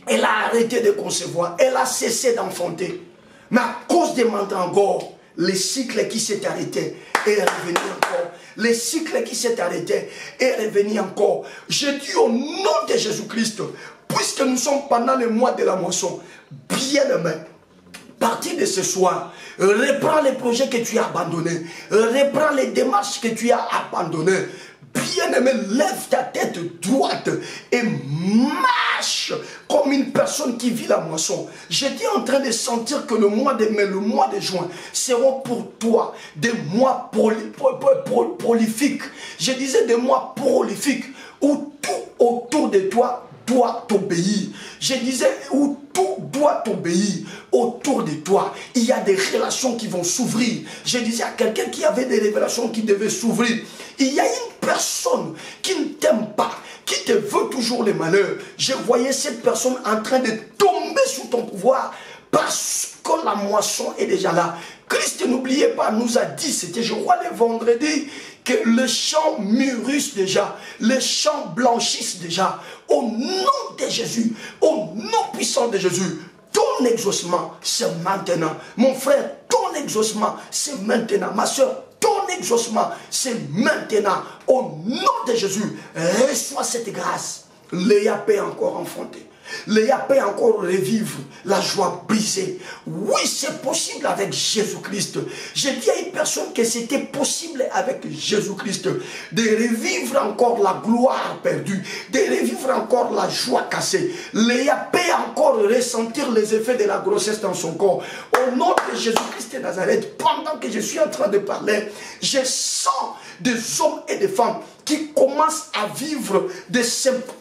elle a arrêté de concevoir. Elle a cessé d'enfanter. Mais à cause des mandragores, le cycle qui s'est arrêté est revenu encore. Le cycle qui s'est arrêté est revenu encore. Je dis au nom de Jésus-Christ, puisque nous sommes pendant le mois de la moisson, bien-aimé, à partir de ce soir, reprends les projets que tu as abandonnés, reprends les démarches que tu as abandonnées. Bien-aimé, lève ta tête droite et marche comme une personne qui vit la moisson. J'étais en train de sentir que le mois de mai, le mois de juin seront pour toi des mois prolifiques. Je disais des mois prolifiques où tout autour de toi doit t'obéir. Je disais où tout doit t'obéir autour de toi. Il y a des relations qui vont s'ouvrir. Je disais à quelqu'un qui avait des révélations qui devaient s'ouvrir. Il y a une personne qui ne t'aime pas, qui te veut toujours le malheur. Je voyais cette personne en train de tomber sous ton pouvoir parce que la moisson est déjà là. Christ, n'oubliez pas, nous a dit, c'était je crois le vendredi, que les champs mûrissent déjà, les champs blanchissent déjà. Au nom de Jésus, au nom puissant de Jésus, ton exaucement, c'est maintenant. Mon frère, ton exaucement, c'est maintenant. Ma soeur, ton exaucement, c'est maintenant. Au nom de Jésus, reçois cette grâce. Léa peut encore enfanter. Léa peut encore revivre la joie brisée. Oui, c'est possible avec Jésus-Christ. J'ai dit à une personne que c'était possible avec Jésus-Christ de revivre encore la gloire perdue, de revivre encore la joie cassée. Léa peut encore ressentir les effets de la grossesse dans son corps. Au nom de Jésus-Christ de Nazareth, pendant que je suis en train de parler, je sens des hommes et des femmes qui commencent à vivre des symptômes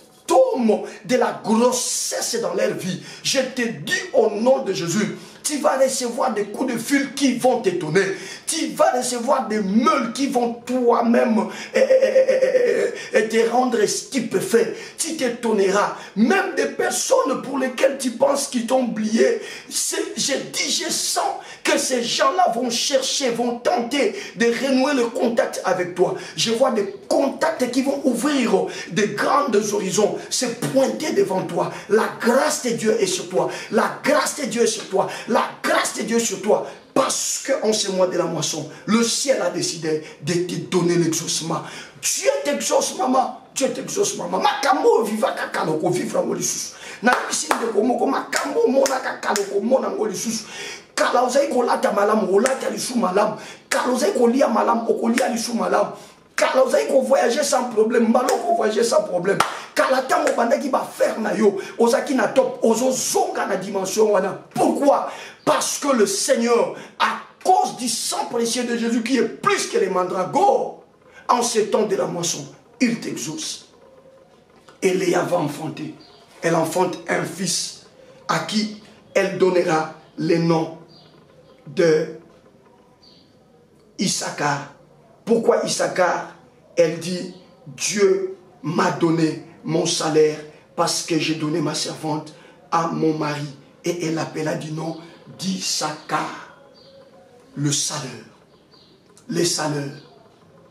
de la grossesse dans leur vie. Je te dis au nom de Jésus, tu vas recevoir des coups de fil qui vont t'étonner. Tu vas recevoir des meules qui vont toi-même te rendre stupéfait. Tu t'étonneras. Même des personnes pour lesquelles tu penses qu'ils t'ont oublié. Je sens que ces gens-là vont chercher, vont tenter de renouer le contact avec toi. Je vois des contacts qui vont ouvrir des grands horizons, se pointer devant toi. La grâce de Dieu est sur toi. La grâce de Dieu est sur toi. La grâce de Dieu est sur toi. Parce qu'en ce mois de la moisson, le ciel a décidé de te donner l'exaucement. Dieu t'exauce, maman. Dieu t'exauce, maman. Makambo viva kakaloko vivra ngolisus. Na bisinde komoko makambo mona kakaloko mona ngolisus. Kala ozai kolata malam kolata lisu malam. Kala ozai kolia malam okolia lisu malam. Kala ozai ko voyager sans problème, maloko voyager sans problème. Kala tango bandaki ba faire na yo, ozaki na top, ozo zonga na dimension wana. Pourquoi? Parce que le Seigneur, à cause du sang précieux de Jésus qui est plus que les mandragores, en ce temps de la moisson, il t'exauce. Et Léa va enfanter. Elle enfante un fils à qui elle donnera le nom de Issachar. Pourquoi Issachar? Elle dit, Dieu m'a donné mon salaire parce que j'ai donné ma servante à mon mari. Et elle l'appela du nom d'Issachar, le salaire. les salaires.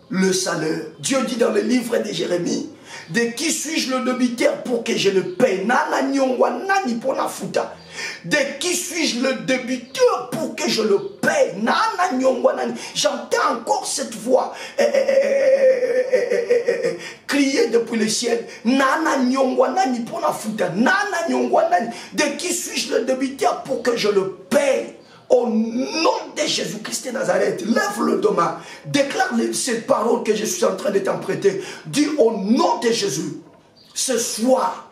Le salaire. Dieu dit dans le livre de Jérémie, de qui suis-je le débiteur pour que je le paye? Nana nyongwa nani pona futa. De qui suis-je le débiteur pour que je le paye? Nana nyongwa nani. J'entends encore cette voix crier depuis le ciel. Nana nyongwa nani pona futa. Nana nyongwa nani. De qui suis-je le débiteur pour que je le paye? Au nom de Jésus-Christ de Nazareth, lève-le demain, déclare cette parole que je suis en train de t'emprunter. Dis au nom de Jésus, ce soir,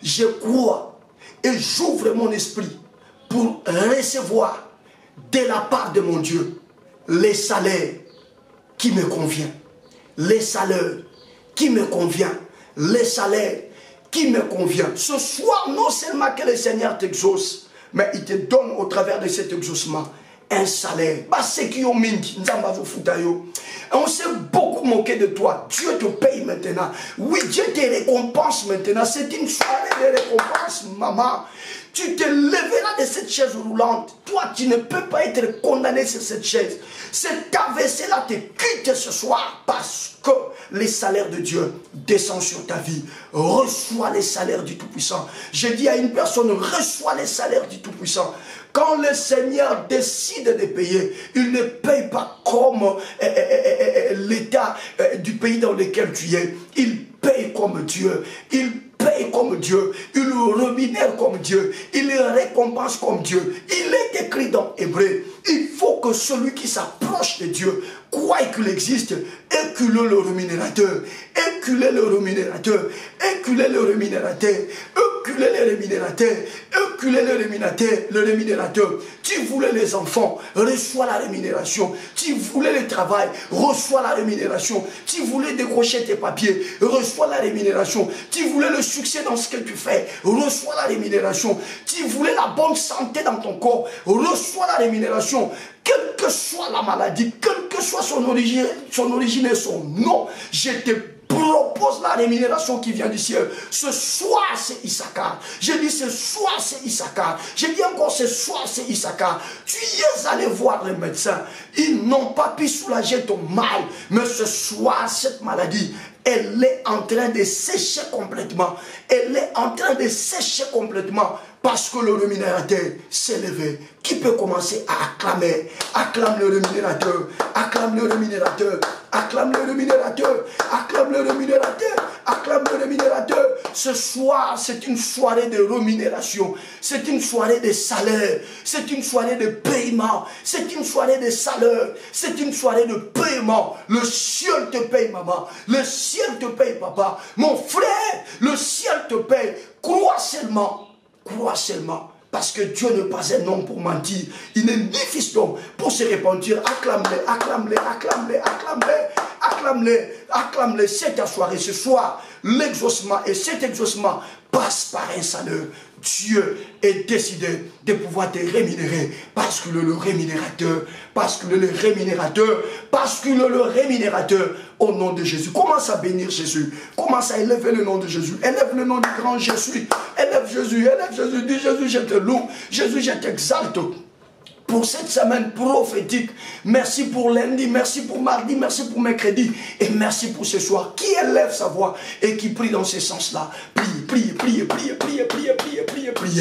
je crois et j'ouvre mon esprit pour recevoir de la part de mon Dieu les salaires qui me conviennent. Les salaires qui me conviennent. Les salaires qui me conviennent. Ce soir, non seulement que le Seigneur t'exauce, mais il te donne au travers de cet exaucement un salaire. On s'est beaucoup moqué de toi. Dieu te paye maintenant. Oui, Dieu te récompense maintenant. C'est une soirée de récompense, maman. Tu te lèveras de cette chaise roulante. Toi, tu ne peux pas être condamné sur cette chaise. Cet AVC-là te quitte ce soir parce que les salaires de Dieu descendent sur ta vie. Reçois les salaires du Tout-Puissant. Je dis à une personne, reçois les salaires du Tout-Puissant. Quand le Seigneur décide de payer, il ne paye pas comme l'état du pays dans lequel tu es. Il paye comme Dieu. Il paye comme Dieu. Il rémunère comme Dieu. Il récompense comme Dieu. Il est écrit dans Hébreu. Il faut que celui qui s'approche de Dieu croit qu'il existe. Éculez le rémunérateur. Éculez le rémunérateur. Éculez le rémunérateur. Éculez le rémunérateur. Éculez le rémunérateur. Tu voulais les enfants, reçois la rémunération. Tu voulais le travail, reçois la rémunération. Tu voulais décrocher tes papiers, reçois la rémunération. Tu voulais le succès dans ce que tu fais, reçois la rémunération. Tu voulais la bonne santé dans ton corps, reçois la rémunération. Quelle que soit la maladie, quelle que soit son origine et son nom, je te propose la rémunération qui vient du ciel. Ce soir, c'est Issachar. Je dis ce soir, c'est Issachar. Je dis encore ce soir, c'est Issachar. Tu y es allé voir les médecins. Ils n'ont pas pu soulager ton mal. Mais ce soir, cette maladie, elle est en train de sécher complètement. Elle est en train de sécher complètement. Parce que le rémunérateur s'est levé. Qui peut commencer à acclamer? Acclame le rémunérateur. Acclame le rémunérateur. Acclame le rémunérateur. Acclame le rémunérateur. Acclame le rémunérateur. Ce soir, c'est une soirée de rémunération. C'est une soirée de salaire. C'est une soirée de paiement. C'est une soirée de salaire. C'est une soirée de paiement. Le ciel te paye, maman. Le ciel te paye, papa. Mon frère, le ciel te paye. Crois seulement. Crois seulement, parce que Dieu n'est pas un homme pour mentir. Il n'est ni fils d'homme pour se repentir. Acclame-les, acclame-les, acclame-les, acclame-les, acclame-les, acclame-les. C'est ta soirée ce soir. L'exaucement, et cet exaucement passe par un salaire. Dieu est décidé de pouvoir te rémunérer parce qu'il est le rémunérateur, parce qu'il est le rémunérateur, parce qu'il est le rémunérateur au nom de Jésus. Commence à bénir Jésus, commence à élever le nom de Jésus, élève le nom du grand Jésus, élève Jésus, dis Jésus, je te loue, Jésus, je t'exalte. Pour cette semaine prophétique, merci pour lundi, merci pour mardi, merci pour mercredi et merci pour ce soir. Qui élève sa voix et qui prie dans ce sens-là? Prie, prie, prie, prie, prie, prie, prie, prie.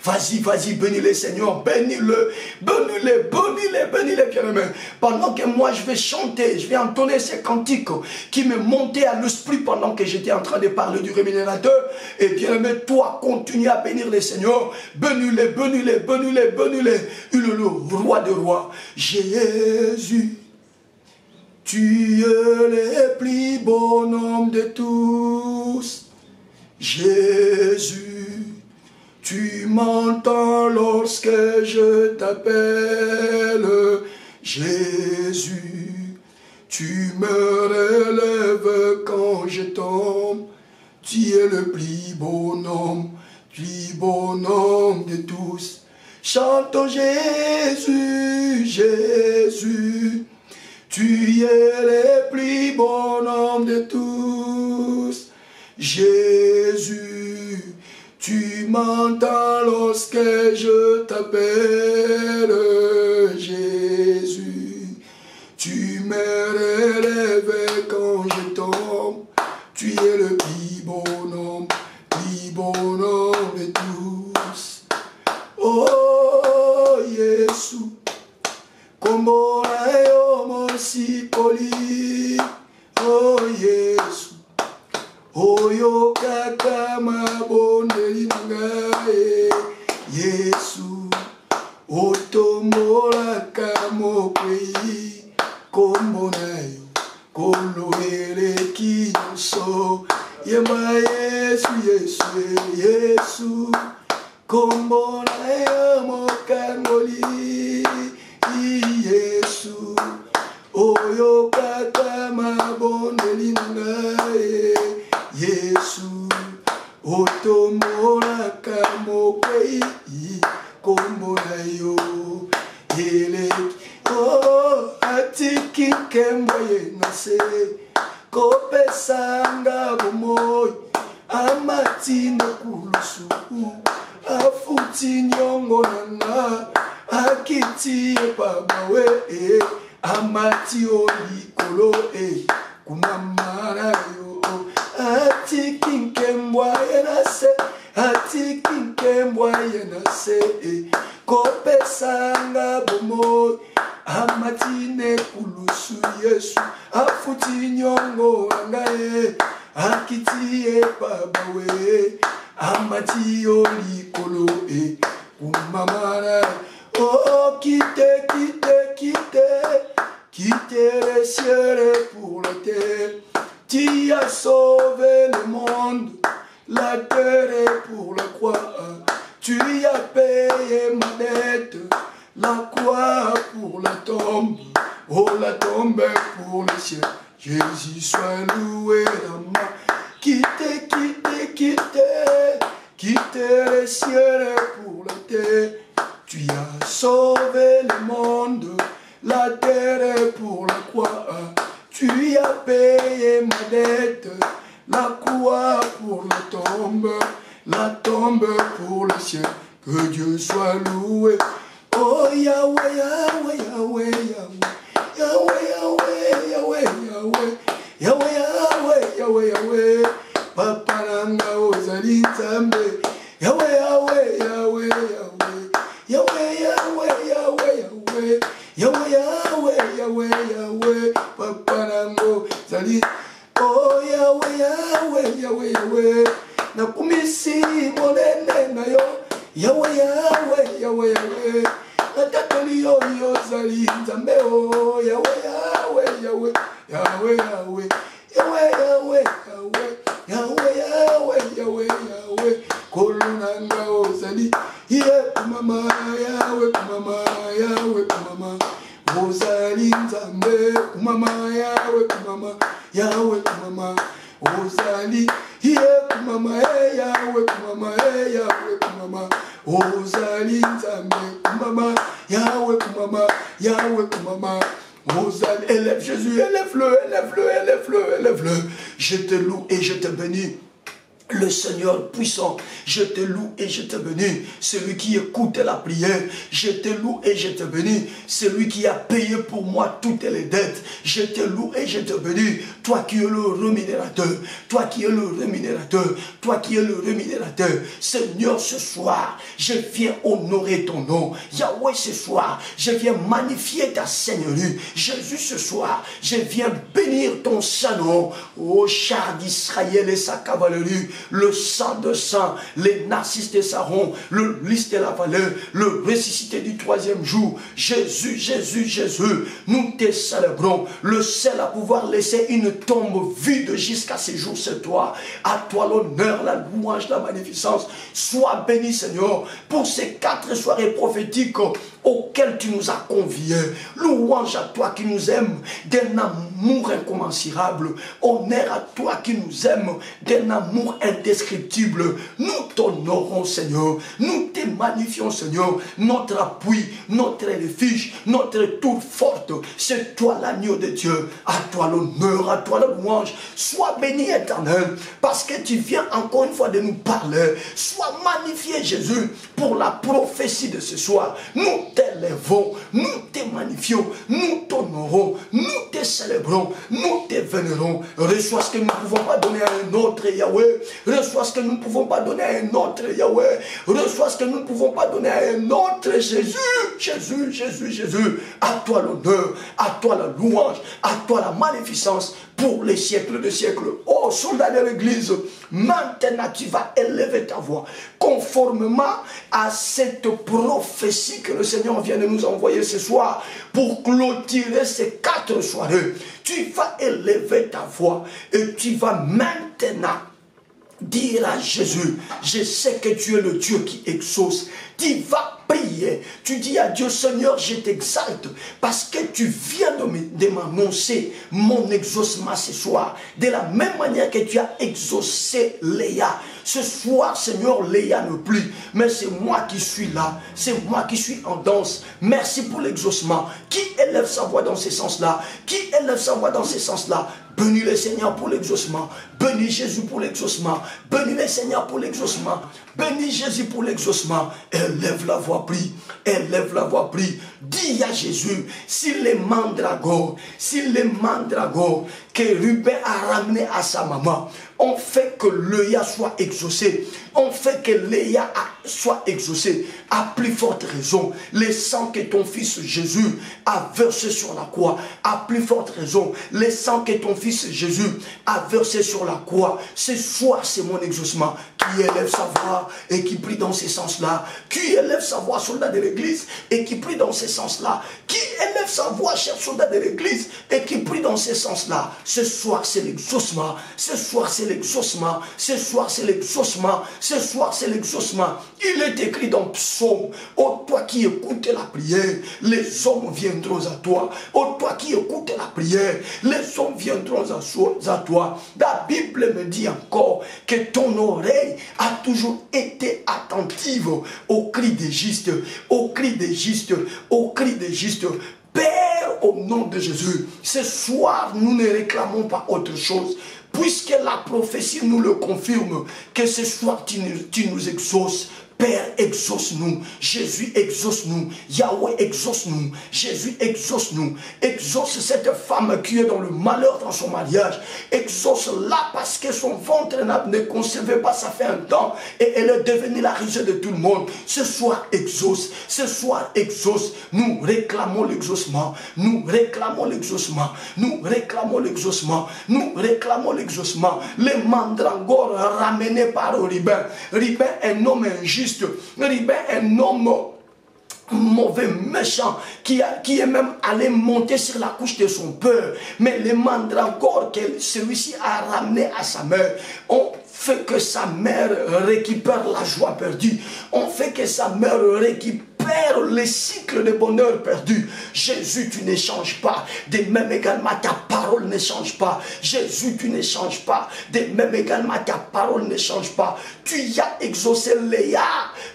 Vas-y, vas-y, bénis-les Seigneur, bénis-le, bénis-les, bénis-les, bénis-les, bien-aimés. Pendant que moi je vais chanter, je vais entonner ces cantiques qui me montaient à l'esprit pendant que j'étais en train de parler du rémunérateur. Et bien-aimé, toi, continue à bénir les Seigneurs, bénis-les, bénis-les, bénis-les, bénis-les. Le roi de rois, Jésus, tu es le plus bon homme de tous. Jésus, tu m'entends lorsque je t'appelle. Jésus, tu me relèves quand je tombe. Tu es le plus bon homme de tous. Chantons Jésus, Jésus, tu es le plus bon homme de tous. Jésus, tu m'entends lorsque je t'appelle. Jésus, tu me relèves quand je tombe. Tu es le plus bonhomme de tous. Oh, Yesu, kombo na yo mosikoli. Oh, Yesu, oyo kaka mabondeli na ngai. Yesu, otombolaka mokwei. Kombo na yo kolo eleki nyonso. Yemba Yesu, Yesu, Yesu, kombo na yo mokangoli. Yesu, oyo kaka mabondeli na ngai. Yesu, otombolaka mokwei. Kombo na yo eleki. Oh, atiki kemboye nase. Kopesanga bumoy. Amatine kulusu. Afuti nyongo nanga. Akiti babawe. Amati olikolo. Kumamara yo. Atiki kemboye nase. Atiki kemboye nase. Kopesanga bumoy. Amatine kulusu Yesu. Afuti nyongo angaye. Akiti babawe. Amati olikolo. Kumamara. Oh, quitte les cieux pour la terre. Tu as sauvé le monde. La terre est pour la croix. Tu as payé ma dette. La croix pour la tombe. Oh, la tombe pour le ciel. Jésus soit loué dans ma. Quitte les cieux pour la terre. Tu as sauvé le monde. La terre est pour la croix. Tu as payé ma dette. La croix pour la tombe pour le ciel. Que Dieu soit loué. Oh Yahweh, Yahweh, Yahweh, Yahweh, Yahweh, Yahweh, Yahweh, Yahweh, Yahweh, Yahweh, Yahweh, Papa Nanga ozali Nzambe. Yahweh, Yahweh, Yahweh, Yahweh, Yahweh, Yahweh, Yahweh, Yahweh, Yahweh, Yahweh, Yahweh, Yahweh, Papa Nanga ozali. Oh Yahweh, Yahweh, Yahweh, Yahweh, nakumisi monene na yo. Yahweh, Yahweh, Yahweh, Yahweh, natatoli yo ozali Nzambe. Oh Yahweh, Yahweh, Yahweh, Yahweh, Yahweh, Yahweh, Yahweh, Yahweh, Yahweh, Yahweh, Yahweh, Yahweh, kolunanga ozali. Ye kumama, Yahweh, kumama, Yahweh, kumama, ozali Nzambe. Kumama, Yahweh, kumama, Yahweh, kumama, ozali. Ye kumama, Yahweh, kumama, Yahweh, kumama, ozali Nzambe. Kumama, Yahweh, kumama, Yahweh, kumama, ozali. Élève Jésus, élève-le, élève-le, élève-le, élève-le. Je te loue et je te bénis. Le Seigneur puissant, je te loue et je te bénis. Celui qui écoute la prière, je te loue et je te bénis. Celui qui a payé pour moi toutes les dettes, je te loue et je te bénis. Toi qui es le rémunérateur, toi qui es le rémunérateur, toi qui es le rémunérateur. Seigneur, ce soir, je viens honorer ton nom. Yahweh, ce soir, je viens magnifier ta seigneurie. Jésus, ce soir, je viens bénir ton saint nom. Ô char d'Israël et sa cavalerie, le sang de sang, les narcisses de Saron, le lys de la valeur, le ressuscité du troisième jour. Jésus, Jésus, Jésus, nous te célébrons. Le seul à pouvoir laisser une tombe vide jusqu'à ce jour, c'est toi. À toi l'honneur, la louange, la magnificence. Sois béni, Seigneur, pour ces 4 soirées prophétiques auxquelles tu nous as conviés. Louange à toi qui nous aime d'un amour incommensurable. Honneur à toi qui nous aime d'un amour indescriptible. Nous t'honorons, Seigneur. Nous te magnifions, Seigneur. Notre appui, notre refuge, notre tour forte, c'est toi l'agneau de Dieu. À toi l'honneur, à toi la louange. Sois béni, Éternel, parce que tu viens encore une fois de nous parler. Sois magnifié, Jésus, pour la prophétie de ce soir. Nous t'élèvons, nous te magnifions, nous t'honorons, nous te célébrons, nous te vénérons. Reçois ce que nous ne pouvons pas donner à un autre Yahweh. Reçois ce que nous ne pouvons pas donner à un autre Yahweh. Reçois ce que nous ne pouvons pas donner à un autre Jésus. Jésus, Jésus, Jésus. À toi l'honneur, à toi la louange, à toi la magnificence pour les siècles de siècles. Oh, soldat de l'Église, maintenant tu vas élever ta voix conformément à cette prophétie que le Seigneur vient de nous envoyer ce soir pour clôturer ces 4 soirées. Tu vas élever ta voix et tu vas maintenant dire à Jésus, je sais que tu es le Dieu qui exauce. Tu vas prier. Tu dis à Dieu, Seigneur, je t'exalte parce que tu viens de m'annoncer mon exaucement ce soir. De la même manière que tu as exaucé Léa. Ce soir, Seigneur, Léa ne plus. Mais c'est moi qui suis là. C'est moi qui suis en danse. Merci pour l'exaucement. Qui élève sa voix dans ce sens-là? Qui élève sa voix dans ce sens-là? Bénis le Seigneur pour l'exaucement. Bénis Jésus pour l'exaucement. Bénis le Seigneur pour l'exaucement. Bénis Jésus pour l'exaucement. Élève la voix, prie. Élève la voix, prie. Dis à Jésus, si les mandragores que Ruben a ramené à sa maman, on fait que Léa soit exaucée. On fait que Léa soit exaucée. À plus forte raison, le sang que ton fils Jésus a versé sur la croix. À plus forte raison, le sang que ton fils Jésus a versé sur la croix. Ce soir, c'est mon exaucement. Qui élève sa voix et qui prie dans ce sens-là. Qui élève sa voix, soldat de l'Église, et qui prie dans ce sens-là. Qui élève sa voix, cher soldat de l'Église, et qui prie dans ce sens-là. Ce soir, c'est l'exaucement. Ce soir, c'est l'exaucement. Ce soir, c'est l'exaucement. Ce soir, c'est l'exaucement. Il est écrit dans Psaume, ô toi qui écoutes la prière, les hommes viendront à toi. Ô toi qui écoutes la prière, les hommes viendront à toi. La Bible me dit encore que ton oreille a toujours été attentive au cri des justes, au cri des justes, au cri des justes. Père, au nom de Jésus, ce soir, nous ne réclamons pas autre chose. Puisque la prophétie nous le confirme, que ce soir tu nous exauces. Père, exauce-nous. Jésus, exauce-nous. Yahweh, exauce-nous. Jésus, exauce-nous. Exauce cette femme qui est dans le malheur dans son mariage. Exauce-la parce que son ventre ne concevait pas, ça fait un temps. Et elle est devenue la risée de tout le monde. Ce soir, exauce. Ce soir, exauce. Nous réclamons l'exaucement. Nous réclamons l'exaucement. Nous réclamons l'exaucement. Nous réclamons l'exaucement. Les mandragores ramenés par Ruben. Ruben, un homme injuste. Ruben, un homme mauvais, méchant, qui est même allé monter sur la couche de son père. Mais les mandragores que celui-ci a ramené à sa mère ont fait que sa mère récupère la joie perdue. On fait que sa mère récupère les cycles de bonheur perdus. Jésus, tu n'échanges pas. De même également, ta parole ne change pas. Jésus, tu n'échanges pas. De même également, ta parole ne change pas. Tu y as exaucé Léa,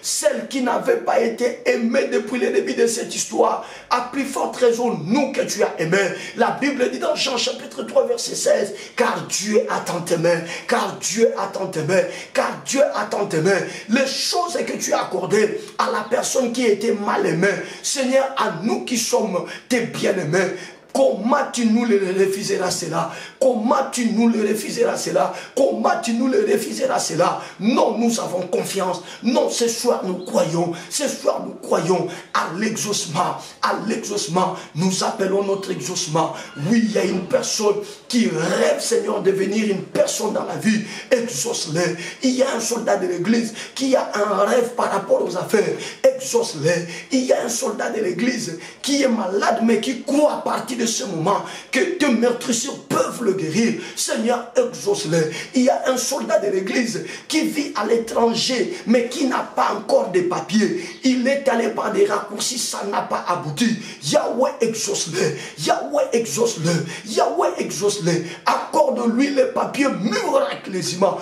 celle qui n'avait pas été aimée depuis le début de cette histoire. À plus forte raison, nous que tu as aimé. La Bible dit dans Jean chapitre 3 verset 16, car Dieu a tant aimé, car Dieu a tant aimé, car Dieu a tant aimé. Les choses que tu as accordées à la personne qui était mal aimée, Seigneur, à nous qui sommes tes bien-aimés, comment tu nous le refuseras cela? Comment tu nous le refuseras cela? Comment tu nous le refuseras cela? Non, nous avons confiance. Non, ce soir nous croyons. Ce soir nous croyons à l'exaucement. À l'exaucement. Nous appelons notre exaucement. Oui, il y a une personne qui rêve, Seigneur, de devenir une personne dans la vie. Exauce-les. Il y a un soldat de l'église qui a un rêve par rapport aux affaires. Exauce-les. Il y a un soldat de l'église qui est malade mais qui croit à partir de ce moment que tes meurtrissures peuvent le guérir. Seigneur, exauce-les. Il y a un soldat de l'église qui vit à l'étranger mais qui n'a pas encore de papiers. Il est allé par des raccourcis, ça n'a pas abouti. Yahweh, exauce-les. Yahweh, exauce-les. Yahweh, exauce-les. Accorde sort de lui les papiers miraculeusement.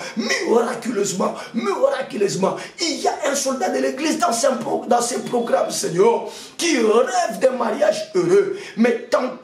Il y a un soldat de l'église dans ces programmes, Seigneur, qui rêve d'un mariage heureux. Mais tantôt,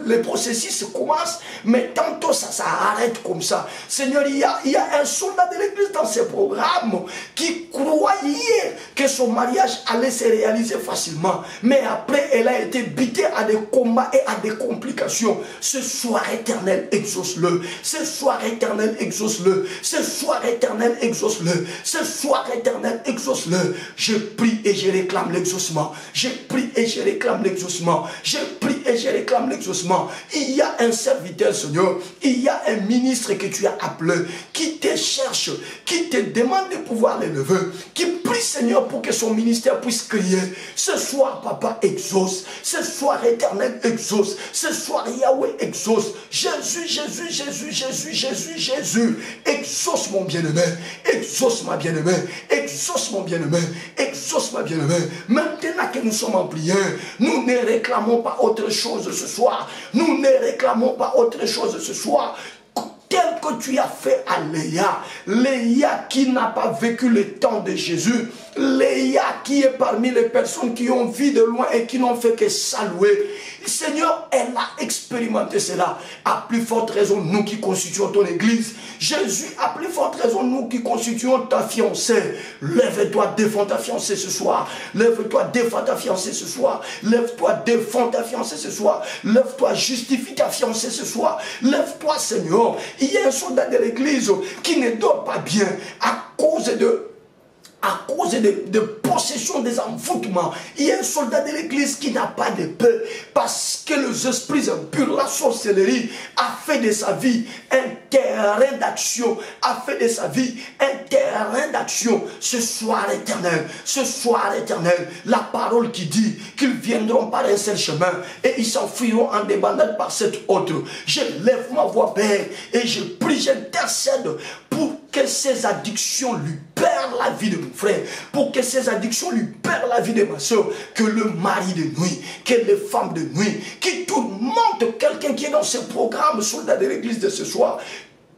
le processus commence, mais tantôt ça arrête comme ça. Seigneur, il y a un soldat de l'église dans ces programmes qui croyait que son mariage allait se réaliser facilement. Mais après, elle a été butée à des combats et à des complications. Ce soir éternel, exauce-le. Ce soir éternel, exauce-le. Ce soir éternel, exauce-le. Ce soir éternel, exauce-le. Je prie et je réclame l'exaucement. Je prie et je réclame l'exaucement. Je prie et je réclame l'exaucement. Il y a un serviteur, Seigneur. Il y a un ministre que tu as appelé, qui te cherche, qui te demande de pouvoir l'élever, qui prie, Seigneur, pour que son ministère puisse crier. Ce soir, Papa, exauce. Ce soir, éternel, exauce. Ce soir, Yahweh, exauce. Jésus, Jésus, Jésus, Jésus, Jésus, Jésus. Exauce, mon bien-aimé. Exauce, ma bien-aimée. Exauce, mon bien-aimé. Exauce, ma bien-aimée. Maintenant que nous sommes en prière, nous ne réclamons pas autre chose ce soir. Nous ne réclamons pas autre chose ce soir. Tel que tu as fait à Léa. Léa qui n'a pas vécu le temps de Jésus. Léa qui est parmi les personnes qui ont vu de loin et qui n'ont fait que saluer. Seigneur, elle a expérimenté cela. À plus forte raison, nous qui constituons ton église. Jésus, à plus forte raison, nous qui constituons ta fiancée. Lève-toi, défends ta fiancée ce soir. Lève-toi, défends ta fiancée ce soir. Lève-toi, défends ta fiancée ce soir. Lève-toi, justifie ta fiancée ce soir. Lève-toi, Seigneur. Il y a un soldat de l'église qui ne dort pas bien à cause de possession des envoûtements. Il y a un soldat de l'église qui n'a pas de paix parce que les esprits impurs, la sorcellerie a fait de sa vie un terrain d'action, a fait de sa vie un terrain d'action. Ce soir éternel, la parole qui dit qu'ils viendront par un seul chemin et ils s'enfuiront en débandade par cet autre. Je lève ma voix, Père, et je prie, j'intercède pour que ces addictions lui perdent la vie de mon frère, pour que ces addictions lui perdent la vie de ma soeur, que le mari de nuit, que les femmes de nuit, qui tourmentent quelqu'un qui est dans ce programme, soldat de l'église de ce soir,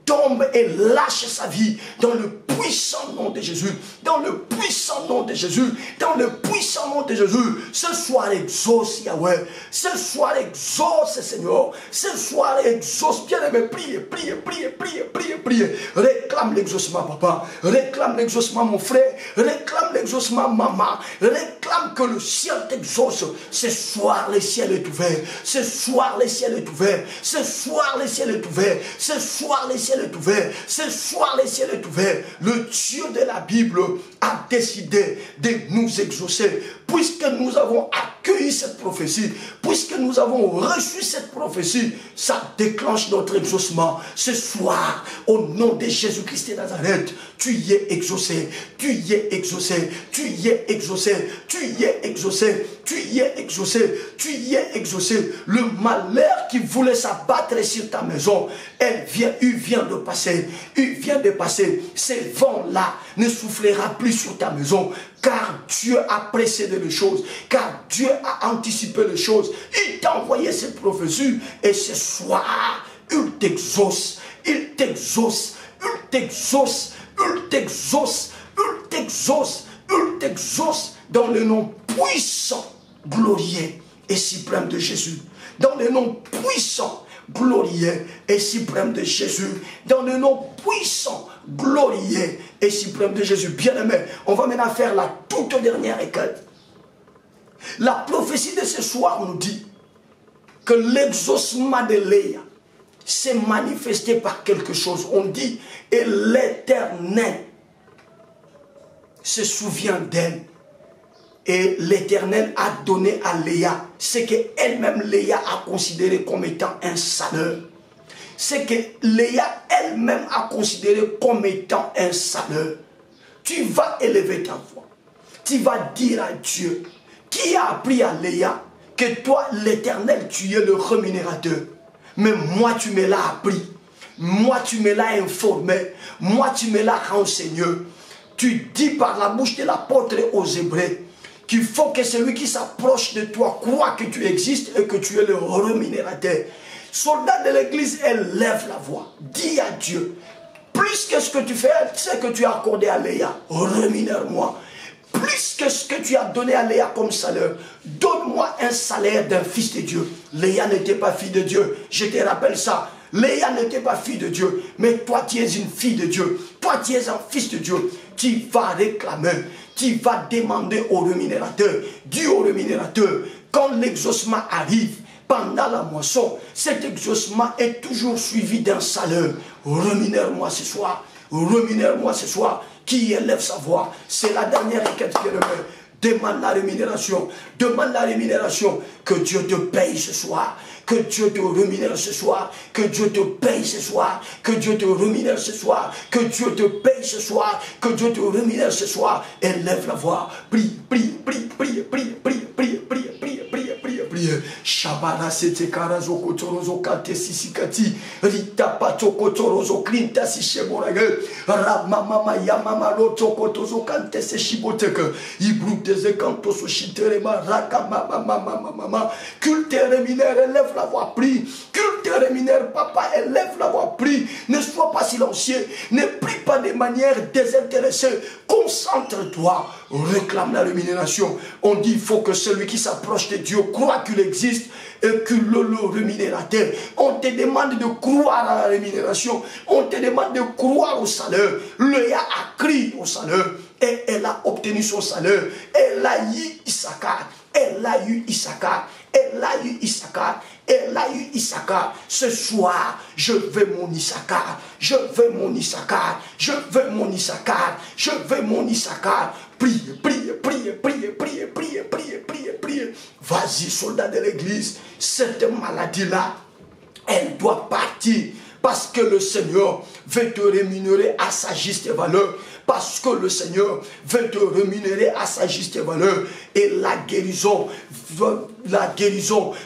tombe et lâche sa vie dans le puissant nom de Jésus, dans le puissant nom de Jésus, dans le puissant nom de Jésus. Ce soir exauce Yahweh, ce soir exauce Seigneur, ce soir exauce. Bien aimé, priez, priez, priez, priez, priez, priez. Réclame l'exaucement, papa, réclame l'exaucement, mon frère, réclame l'exaucement, maman, réclame que le ciel t'exauce. Ce soir le ciel est ouvert, ce soir le ciel est ouvert, ce soir le ciel est ouvert, ce soir le ciel est ouvert, ce soir le ciel est ouvert. Le Dieu de la Bible a décidé de nous exaucer. Puisque nous avons accueilli cette prophétie, puisque nous avons reçu cette prophétie, ça déclenche notre exaucement. Ce soir, au nom de Jésus-Christ de Nazareth, tu y es exaucé, tu y es exaucé, tu y es exaucé, tu y es exaucé, tu y es exaucé, tu y es exaucé. Le malheur qui voulait s'abattre sur ta maison, il vient de passer, ces vents-là ne soufflera plus sur ta maison, car Dieu a précédé les choses, car Dieu a anticipé les choses. Il t'a envoyé cette prophétie et ce soir, il t'exauce, il t'exauce, il t'exauce, il t'exauce, il t'exauce, il t'exauce dans le nom puissant, glorieux et suprême de Jésus. Dans le nom puissant, glorieux et suprême de Jésus. Dans le nom puissant, glorieux et suprême de Jésus. Bien-aimé, on va maintenant faire la toute dernière école. La prophétie de ce soir nous dit que l'exaucement de Léa s'est manifesté par quelque chose. On dit, et l'Éternel se souvient d'elle. Et l'Éternel a donné à Léa ce qu'elle-même, Léa, a considéré comme étant un salut. Ce que Léa elle-même a considéré comme étant un salut. Tu vas élever ta voix. Tu vas dire à Dieu, qui a appris à Léa que toi, l'Éternel, tu es le rémunérateur. Mais moi, tu me l'as appris. Moi, tu me l'as informé. Moi, tu me l'as renseigné. Tu dis par la bouche de l'apôtre aux Hébreux qu'il faut que celui qui s'approche de toi croit que tu existes et que tu es le rémunérateur. Soldat de l'église, élève la voix. Dis à Dieu, plus que ce que tu fais, c'est que tu as accordé à Léa, rémunère-moi. Plus que ce que tu as donné à Léa comme salaire, donne-moi un salaire d'un fils de Dieu. Léa n'était pas fille de Dieu, je te rappelle ça. Léa n'était pas fille de Dieu, mais toi tu es une fille de Dieu. Toi tu es un fils de Dieu. Tu vas réclamer, tu vas demander au rémunérateur. Dis au rémunérateur, quand l'exaucement arrive, pendant la moisson, cet exaucement est toujours suivi d'un salaire. Rémunère-moi ce soir, rémunère-moi ce soir. Qui élève sa voix, c'est la dernière requête qui est demande la rémunération, demande la rémunération, que Dieu te paye ce soir, que Dieu te rémunère ce soir, que Dieu te paye ce soir, que Dieu te rémunère ce soir, que Dieu te paye ce soir, que Dieu te rémunère ce soir. Élève la voix, prie, prie, prie, prie, prie, prie, prie, prie, prie, prie, prie, prie. Shabara sete karazo kotorozo kate sisikati, rita pato kotorozo klinta si sheborague, ramama yamama loto kotozo kante se shiboteke, ibruteze kanto so shiterema rakama mama, culte rémunère, élève la voix, prie, culte rémunère, papa, élève la voix, prie, ne sois pas silencieux, ne prie pas de manière désintéressée, concentre-toi, réclame la rémunération. On dit il faut que celui qui s'approche de Dieu croit qu'il existe et que le rémunérateur. On te demande de croire à la rémunération, on te demande de croire au salaire. Léa a crié au salaire et elle a obtenu son salaire. Elle a eu Issachar, elle a eu Issachar, elle a eu Issachar, elle a eu Issachar. Ce soir, je veux mon Issachar, je veux mon Issachar, je veux mon Issachar, je veux mon Issachar. Prie, prie, prie, prie, prie, prie, prie, prie, prie. Vas-y, soldat de l'église, cette maladie-là, elle doit partir. Parce que le Seigneur veut te rémunérer à sa juste valeur. Parce que le Seigneur veut te rémunérer à sa juste valeur. Et la guérison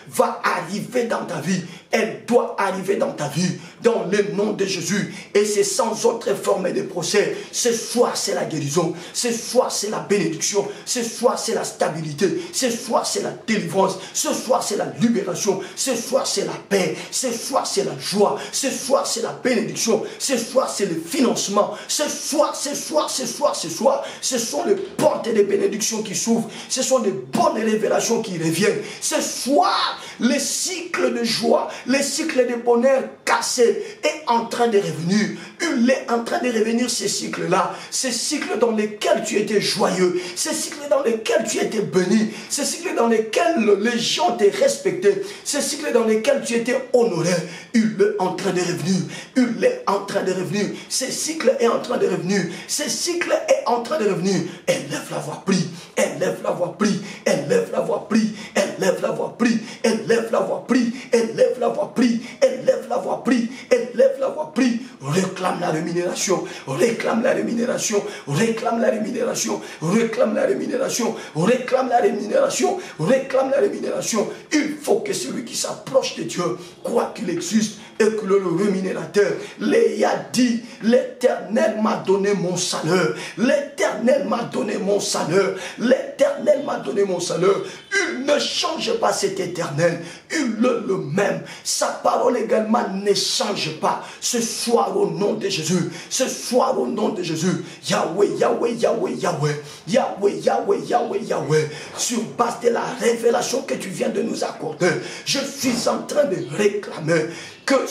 va arriver dans ta vie. Elle doit arriver dans ta vie, dans le nom de Jésus. Et c'est sans autre forme de procès. Ce soir, c'est la guérison. Ce soir, c'est la bénédiction. Ce soir, c'est la stabilité. Ce soir, c'est la délivrance. Ce soir, c'est la libération. Ce soir, c'est la paix. Ce soir, c'est la joie. Ce soir, c'est la bénédiction. Ce soir, c'est le financement. Ce soir, ce sont les portes des bénédictions qui s'ouvrent. Ce sont des bonnes révélations qui reviennent. Ce soir, le cycle de joie, le cycle de bonheur cassé est en train de revenir. Il est en train de revenir, ce cycle-là. Ce cycle dans lequel tu étais joyeux. Ce cycle dans lequel tu étais béni. Ce cycle dans lequel les gens te respectaient. Ce cycle dans lequel tu étais honoré. Il est en train de revenir. Il est en train de revenir. Ce cycle est en train de revenir. Ce cycle est en train de revenir. Élève la voix, prie. Élève la voix, prie. Élève la voix, prie. Élève la voix, prie. Élève la voix, prie. Élève la voix, prie. Élève la voix, prie. Élève la voix, prie. Réclame la rémunération. Réclame la rémunération. Réclame la rémunération. Réclame la rémunération. Réclame la rémunération. Réclame la rémunération. Il faut que celui qui s'approche de Dieu croit qu'il existe et que le rémunérateur, Léa dit, l'Éternel m'a donné mon salaire. L'Éternel m'a donné mon salaire. L'Éternel m'a donné mon salaire. Il ne change pas cet Éternel. Il est le même. Sa parole également ne change pas. Ce soir au nom de Jésus. Ce soir au nom de Jésus. Yahweh, Yahweh, Yahweh, Yahweh. Yahweh, Yahweh, Yahweh, Yahweh. Sur base de la révélation que tu viens de nous accorder, je suis en train de réclamer que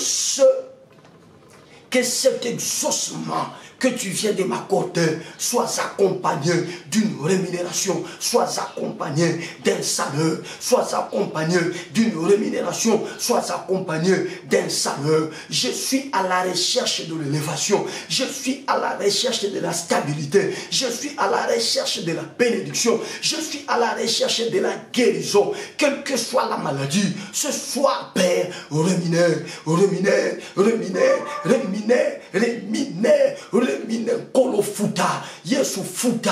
cet exaucement que tu viens de m'accorder soit accompagné d'une rémunération, soit accompagné d'un salaire, soit accompagné d'une rémunération, soit accompagné d'un salaire. Je suis à la recherche de l'élévation, je suis à la recherche de la stabilité, je suis à la recherche de la bénédiction, je suis à la recherche de la guérison, quelle que soit la maladie. Ce soir, Père, rémunère, rémunère, rémunère, rémunère, rémunère, rémunère, kolofuta, Yesu futa,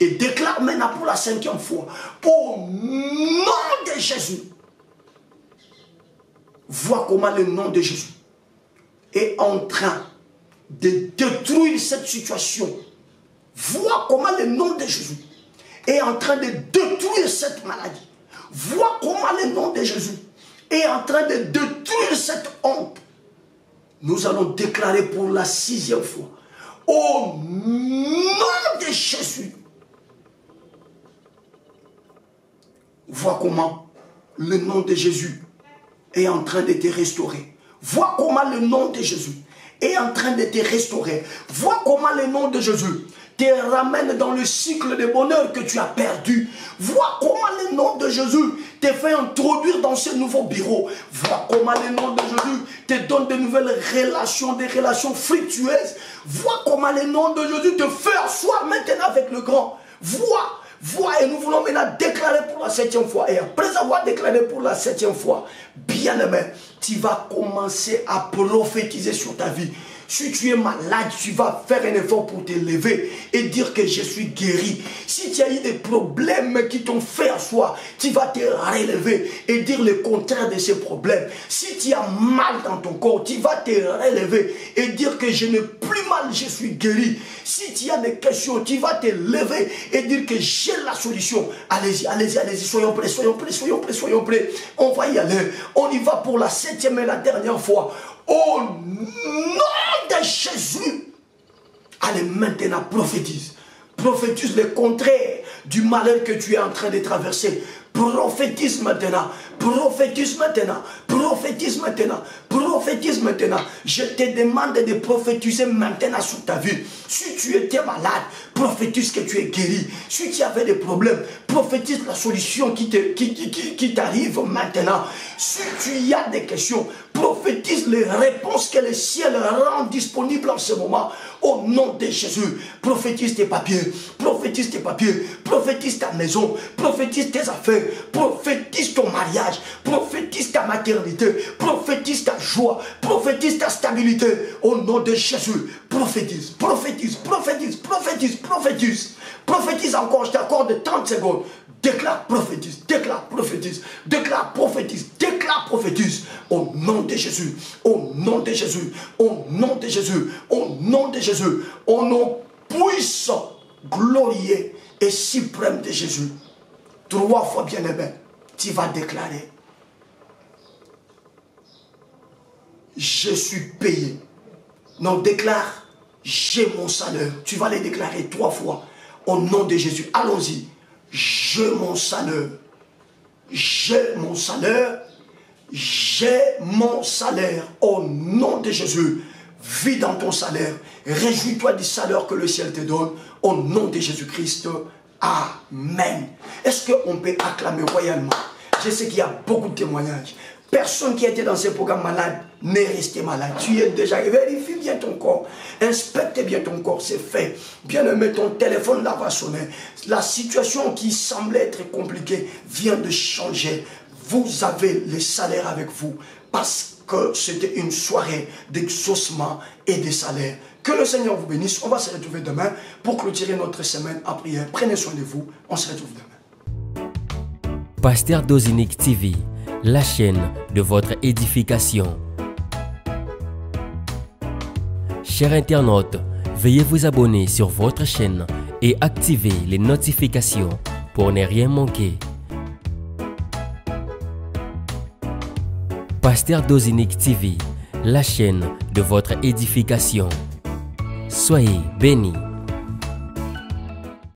et déclare maintenant pour la 5e fois, au nom de Jésus. Vois comment le nom de Jésus est en train de détruire cette situation. Vois comment le nom de Jésus est en train de détruire cette maladie. Vois comment le nom de Jésus est en train de détruire cette honte. Nous allons déclarer pour la 6e fois, au nom de Jésus. Vois comment le nom de Jésus est en train de te restaurer. Vois comment le nom de Jésus est en train de te restaurer. Vois comment le nom de Jésus te ramène dans le cycle de bonheur que tu as perdu. Vois comment le nom de Jésus te fait introduire dans ce nouveau bureau. Vois comment le nom de Jésus te donne de nouvelles relations, des relations fructueuses. Vois comment le nom de Jésus te fait asseoir maintenant avec le grand. Vois, et nous voulons maintenant déclarer pour la 7e fois. Et après avoir déclaré pour la 7e fois, bien-aimé, tu vas commencer à prophétiser sur ta vie. Si tu es malade, tu vas faire un effort pour te lever et dire que je suis guéri. Si tu as eu des problèmes qui t'ont fait asseoir, tu vas te relever et dire le contraire de ces problèmes. Si tu as mal dans ton corps, tu vas te relever et dire que je n'ai plus mal, je suis guéri. Si tu as des questions, tu vas te lever et dire que j'ai la solution. Allez-y, allez-y, allez-y, soyons prêts, soyons prêts, soyons prêts, soyons prêts. On va y aller. On y va pour la 7e et la dernière fois. Au nom de Jésus, allez maintenant, prophétise. Prophétise le contraire du malheur que tu es en train de traverser. Prophétise maintenant, prophétise maintenant, prophétise maintenant, prophétise maintenant. Je te demande de prophétiser maintenant sur ta vie. Si tu étais malade, prophétise que tu es guéri. Si tu avais des problèmes, prophétise la solution qui t'arrive maintenant. Si tu as des questions, prophétise les réponses que le ciel rend disponibles en ce moment. Au nom de Jésus, prophétise tes papiers, prophétise tes papiers, prophétise ta maison, prophétise tes affaires, prophétise ton mariage, prophétise ta maternité, prophétise ta joie, prophétise ta stabilité. Au nom de Jésus, prophétise, prophétise, prophétise, prophétise, prophétise. Prophétise encore, je t'accorde 30 secondes. Déclare, prophétise, déclare, prophétise, déclare, prophétise, déclare, prophétise. Au nom de Jésus, au nom de Jésus, au nom de Jésus, au nom de Jésus, au nom puissant, glorieux et suprême de Jésus. 3 fois bien-aimé, tu vas déclarer: je suis payé. Non, déclare: j'ai mon salaire. Tu vas les déclarer 3 fois. Au nom de Jésus, allons-y. J'ai mon salaire. J'ai mon salaire. J'ai mon salaire. Au nom de Jésus, vis dans ton salaire. Réjouis-toi du salaire que le ciel te donne. Au nom de Jésus-Christ. Amen. Est-ce qu'on peut acclamer royalement? Je sais qu'il y a beaucoup de témoignages. Personne qui était dans ce programme malade n'est resté malade. Tu es déjà, vérifie bien ton corps. Inspecte bien ton corps, c'est fait. Bien-aimé, ton téléphone là va sonner. La situation qui semblait être compliquée vient de changer. Vous avez le salaire avec vous parce que c'était une soirée d'exaucement et de salaire. Que le Seigneur vous bénisse. On va se retrouver demain pour clôturer notre semaine en prière. Prenez soin de vous. On se retrouve demain. Pasteur Dozinique TV, la chaîne de votre édification. Chers internautes, veuillez vous abonner sur votre chaîne et activer les notifications pour ne rien manquer. Pasteur Dozinique TV, la chaîne de votre édification. Soyez bénis.